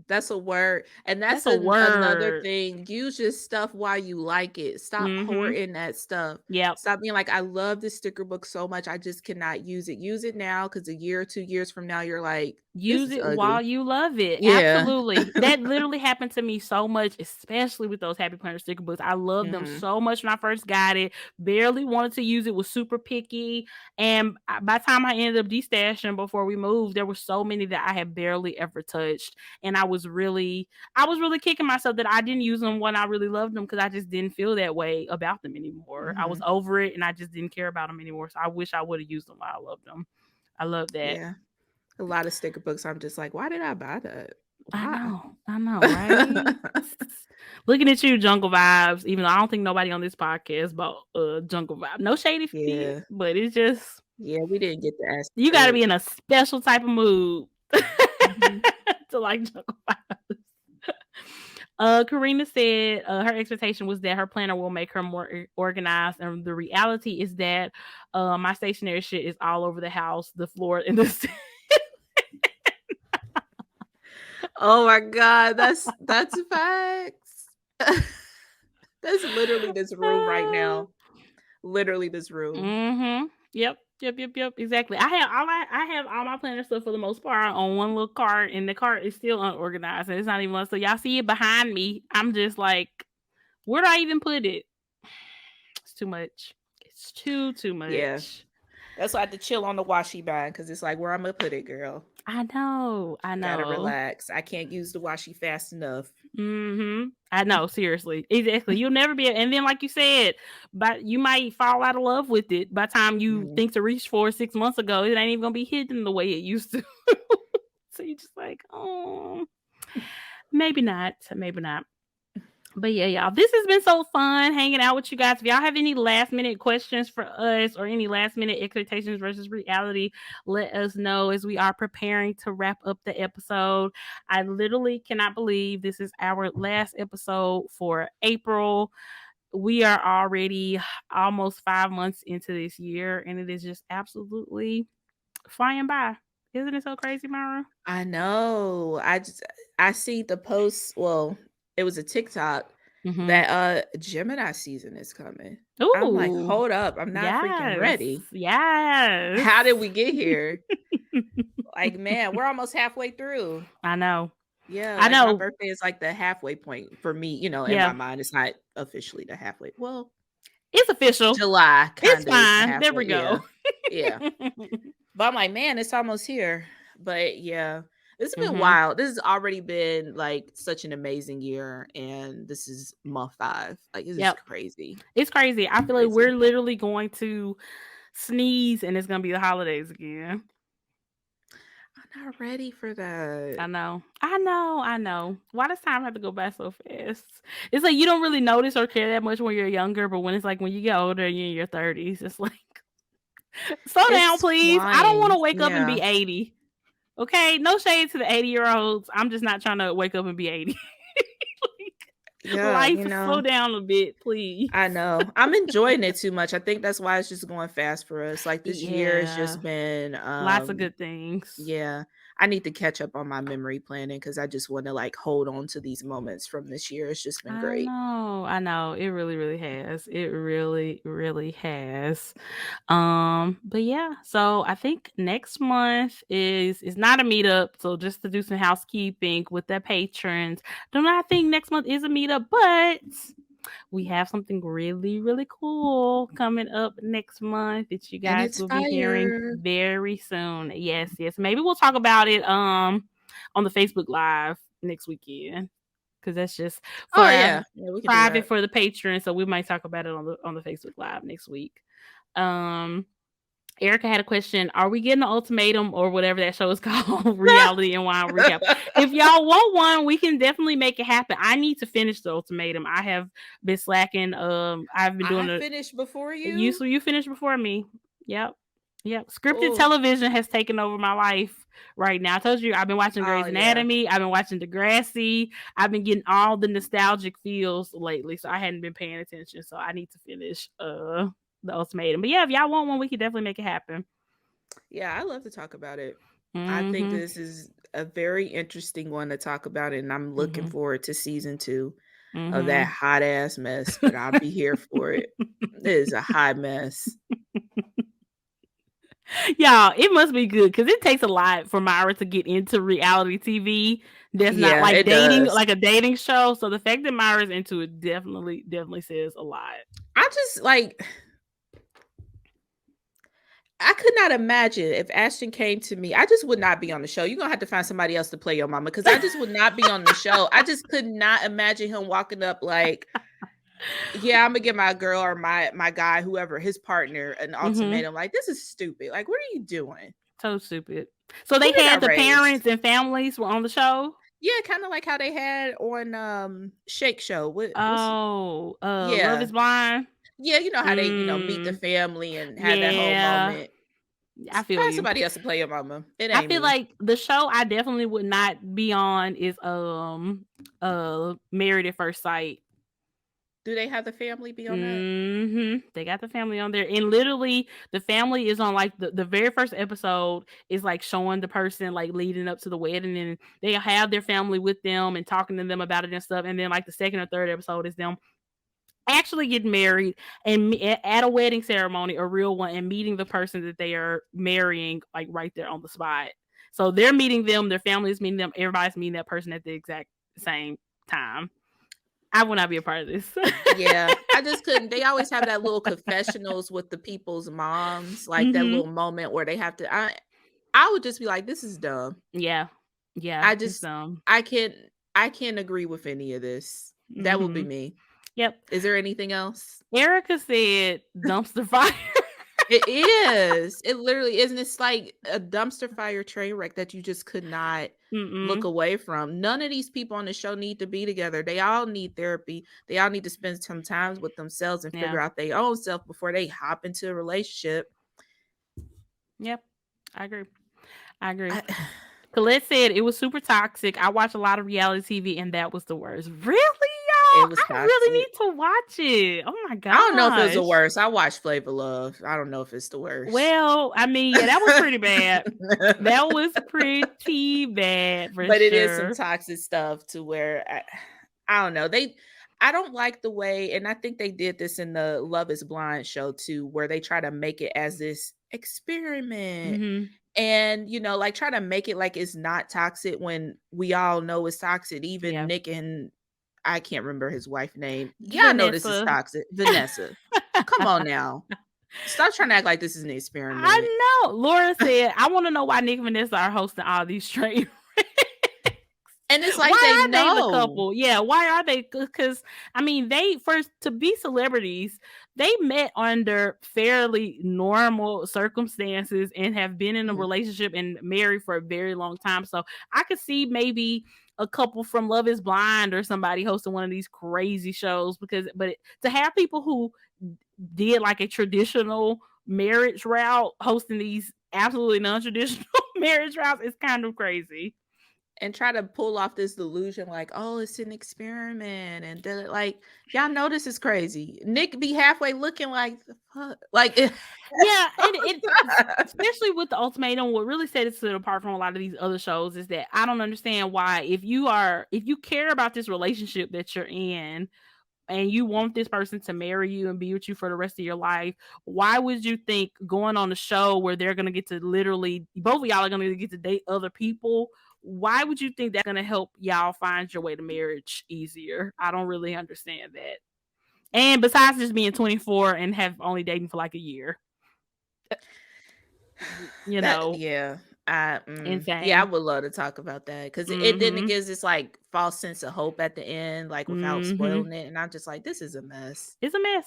That's a word, and That's that's a another word. thing. Use your stuff while you like it. Stop Mm-hmm. hoarding that stuff. Yep. Stop being like, "I love this sticker book so much, I just cannot use it." Use it now, because a year or 2 years from now, you're like, "This Use is it while ugly." you love it. Yeah. Absolutely. That literally happened to me so much, especially with those Happy Planner sticker books. I loved them Mhm. so much when I first got it. Barely wanted to use it, was super picky. And by the time I ended up destashing before we moved, there were so many that I had barely ever touched. And I was really kicking myself that I didn't use them when I really loved them, because I just didn't feel that way about them anymore. I was Mhm. over it and I just didn't care about them anymore. So I wish I would have used them while I loved them. I love that. Yeah. A lot of sticker books, I'm just like, "Why did I buy that? Why?" I know, right? Looking at you, Jungle Vibes. Even though I don't think nobody on this podcast bought Jungle Vibe. No shade if you did, Yeah. but it's just Yeah, we didn't get to ask you got to for it. be in a special type of mood Mhm. to like Jungle Vibes. Karina said her expectation was that her planner will make her more organized, and the reality is that my stationery shit is all over the house, the floor, and the Oh my god, that's facts. That's literally this room right now. Literally this room. Mhm. Yep. Yep. Exactly. I have all my planner stuff for the most part on one little cart, and the cart is still unorganized. And it's not even so y'all see it behind me. I'm just like, where do I even put it? It's too much. It's too Yeah. much. That's why I had to chill on the washi bag because it's like where I'm gonna put it, girl. I know. I Gotta know. relax. I can't use the washi fast enough. I know, seriously. Exactly. You'll never be and then like you said, but you might fall out of love with it by the time you Mhm. think to reach for 6 months ago. It ain't even gonna be hidden the way it used to. So you just like, oh, maybe not. Maybe not. But yeah, y'all, this has been so fun hanging out with you guys. If y'all have any last minute questions for us or any last minute expectations versus reality, let us know as we are preparing to wrap up the episode. I literally cannot believe this is our last episode for April. We are already almost 5 months into this year, and it is just absolutely flying by. Isn't it so crazy, Myra? I know. I see the post. Well, it was a TikTok Mm-hmm. that Gemini season is coming. I'm like, Ooh, hold up, I'm not freaking yes, ready. yes. How did we get here? Like, man, we're almost halfway through. I know. Yeah, I like my know. birthday is like the halfway point for me, in Yeah. my mind. It's not officially the halfway. Well, It's official. July It's kind of is the fine. There we halfway. go. Yeah. Yeah. But I'm like, man, it's almost here. But yeah, this has been Mhm. wild. This has already been like such an amazing year. And this is month 5. Like, this is Yep. crazy. It's crazy. I feel like Crazy. we're literally going to sneeze and it's gonna be the holidays again. I'm not ready for that. I know. I know. I know. Why does time have to go by so fast? It's like you don't really notice or care that much when you're younger, but when it's like when you get older and you're in your 30s, it's like slow down, It's please. I don't want flying. to wake up and Yeah. be 80. Okay, no shade to the 80-year-olds. I'm just not trying to wake up and be 80. Yeah. Life, slow down a bit, please. I know. I'm enjoying it too much. I think that's why it's just going fast for us. Like this year has Yeah, just been lots of good things. yeah. I need to catch up on my memory planning cuz I just want to like hold on to these moments from this year. It's just been great. I know. It really, really has. It really, really has. But yeah, so I think next month is not a meetup. So just to do some housekeeping with the patrons. Do not think next month is a meetup, but we have something really, really cool coming up next month that you And guys it's will be hearing fire. very soon. Yes, yes. Maybe we'll talk about it on the Facebook Live next weekend. Because that's just for Oh our yeah. Yeah, we can do private that. for the patrons. So we might talk about it on the Facebook Live next week. Um Erica had a question. Are we getting an ultimatum or whatever that show is called? Reality and Wine Recap. If y'all want one, we can definitely make it happen. I need to finish the ultimatum. I have been slacking. I've been I doing it. finished before You you. so you finished before me. Yep. Yep. Scripted Oh. television has taken over my life right now. I told you I've been watching Oh Grey's yeah. Anatomy. I've been watching Degrassi. I've been getting all the nostalgic feels lately. So I hadn't been paying attention. So I need to finish the ultimatum. But yeah, if y'all want one, we can definitely make it happen. Yeah, I love to talk about it. I think Mhm. this is a very interesting one to talk about, and I'm looking Mhm. forward to season 2 of that Mhm. hot ass mess, but I'll be here for it. It is a hot mess. Y'all, it must be good because it takes a lot for Myra to get into reality TV. That's not Yeah, like it dating, does. like a dating show. So the fact that Myra's into it definitely says a lot. I just like I could not imagine if Ashton came to me. I just would not be on the show. You're gonna have to find somebody else to play your mama because I just would not be on the show. I just could not imagine him walking up like, yeah, I'm gonna give my girl or my guy, whoever his partner, an Mhm. ultimatum. Like, this is stupid. Like, what are you doing? So stupid. So Who they did I had the raise? parents and families were on the show. Yeah, kind of like how they had on Shake Show. What's Oh, Love yeah. is Blind. Yeah, you know how they, meet the Mm, family and have that whole yeah, moment. I feel Find you. somebody else to play your mama. It I ain't feel me. like the show I definitely would not be on is Married at First Sight. Do they have the family be on that? They got the family on there, and literally the family is on like the very first episode is like showing the person like leading up to the wedding, and they have their family with them and talking to them about it and stuff. And then like the second or third episode is them actually getting married and at a wedding ceremony, a real one, and meeting the person that they are marrying, like right there on the spot. So they're meeting them, their family is meeting them, everybody's meeting that person at the exact same time. I will not be a part of this. Yeah, I just couldn't. They always have that little confessionals with the people's moms, like that Hmm. little moment where they have to I would just be like, "This is dumb." Yeah. Yeah. I It's just I can't I can't agree with any of this. That would be hmm me. Yep. Is there anything else? Erica said dumpster fire. It is. It literally is, and it's like a dumpster fire train wreck that you just could not look Mm-mm. away from. None of these people on the show need to be together. They all need therapy. They all need to spend some time with themselves and Yeah. figure out their own self before they hop into a relationship. Yep. I agree. I agree. I, Colette said it was super toxic. I watch a lot of reality TV and that was the worst. Really, it y'all? was I really toxic. need to watch it. Oh my I don't know if it was the gosh. worst. I watched Flavor Love. I don't know if it's the worst. Well, I mean, yeah, that was pretty bad. That was pretty bad for But it is some sure. toxic stuff to where I don't know. I don't like the way, and I think they did this in the Love is Blind show too, where they try to make it as this experiment Hmm. and like try to make it like it's not toxic when we all know it's toxic. Even Yeah. Nick and I can't remember his wife name. Y'all know this is Vanessa. toxic. Vanessa. Come on now. Stop trying to act like this is an experiment. I know. Laura said, I want to know why Nick and Vanessa are hosting all these train. And it's like they Why are they the know. couple? Yeah, why are they? Because I mean, they first to be celebrities, they met under fairly normal circumstances and have been in a Mhm. relationship and married for a very long time. So I could see maybe a couple from Love Is Blind or somebody hosting one of these crazy shows to have people who did like a traditional marriage route hosting these absolutely non-traditional marriage routes is kind of crazy. And try to pull off this delusion like, "Oh, it's an experiment," and like, y'all know this is crazy. Nick be halfway looking like, "The fuck?" Like, Yeah, and it especially with the ultimatum, what really sets it apart from a lot of these other shows is that I don't understand why if you care about this relationship that you're in and you want this person to marry you and be with you for the rest of your life, why would you think going on a show where they're gonna get to literally both of y'all are gonna get to date other people? Why would you think that's gonna help y'all find your way to marriage easier? I don't really understand that. And besides just being 24 and have only dating for like a year, you that know, yeah. Yeah, I insane. would love to talk about that because it Mm-hmm. gives this like false sense of hope at the end, like without Mm-hmm. spoiling it. And I'm just like, this is a mess. It's a mess.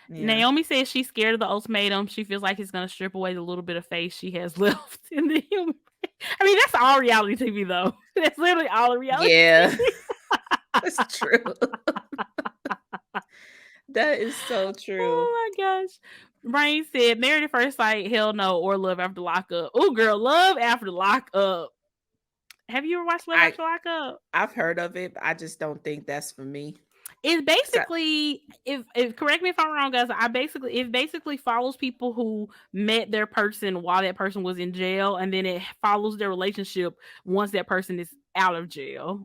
Yeah. Naomi says she's scared of the ultimatum. She feels like it's going to strip away the little bit of face she has left in the human. I mean, that's all reality TV, though. That's literally all reality Yeah, TV. that's true. That is so true. Oh my gosh. Rain said, Married at First Sight, hell no, or Love After Lockup. Oh, girl, Love After Lockup. Have you ever watched Love I After Lockup? I've heard of it, but I just don't think that's for me. It 'Cause basically, if correct me if I'm wrong, guys. It basically follows people who met their person while that person was in jail, and then it follows their relationship once that person is out of jail.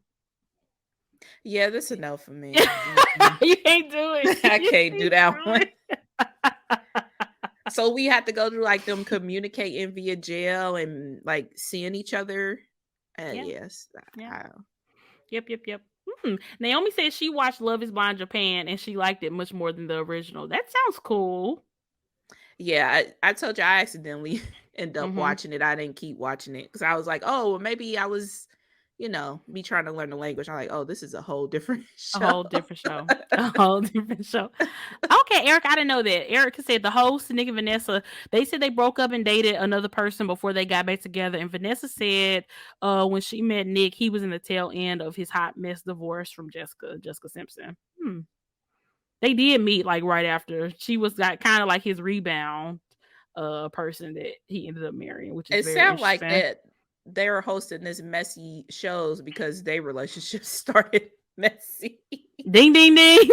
yeah, that's a no for me. You can't do it. I You can't do can't that do one. it. So we have to go through like them communicating via jail and like seeing each other. Yeah, Yes. yeah, yep. Naomi says she watched Love Is Blind Japan and she liked it much more than the original. That sounds cool. Yeah, I told you I accidentally end up Mm-hmm. watching it. I didn't keep watching it because I was like, oh, well, maybe I was, me trying to learn the language. I'm like, oh, this is a whole different A show. whole different show. A whole different show. Okay, Eric, I didn't know that. Erica said the host, Nick and Vanessa, they said they broke up and dated another person before they got back together. And Vanessa said when she met Nick, he was in the tail end of his hot mess divorce from Jessica Simpson. They did meet like right after. She was like kind of like his rebound person that he ended up marrying, which is It very sounds like interesting. that they were hosting this messy shows because their relationship started messy. Ding, ding, ding.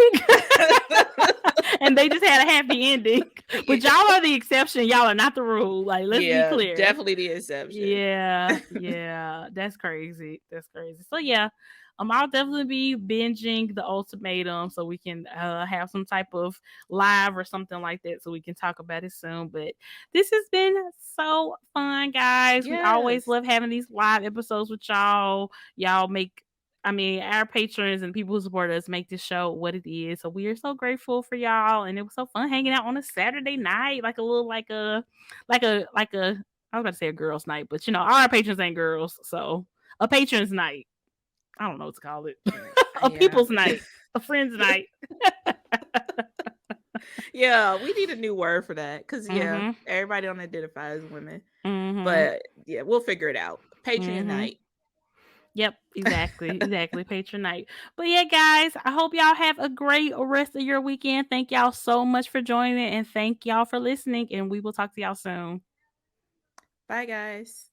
And they just had a happy ending. But y'all are the exception. Y'all are not the rule. Like, let's be Yeah, clear. definitely the exception. Yeah, yeah. That's crazy. That's crazy. So yeah. I'll definitely be binging the ultimatum so we can have some type of live or something like that so we can talk about it soon. But this has been so fun, guys. We always Yes. love having these live episodes with y'all. Y'all make our patrons and people who support us make this show what it is. So we are so grateful for y'all. And it was so fun hanging out on a Saturday night, like a little like a I was about to say a girls' night, but all our patrons ain't girls, so a patrons' night. I don't know what to call it. A Yeah. people's night, a friends' night. Yeah, we need a new word for that because yeah, Mhm. everybody don't identify as women. Mhm. But yeah, we'll figure it out. Patreon Mhm. night. Yep, exactly. Patron night. But yeah, guys, I hope y'all have a great rest of your weekend. Thank y'all so much for joining and thank y'all for listening. And we will talk to y'all soon. Bye guys.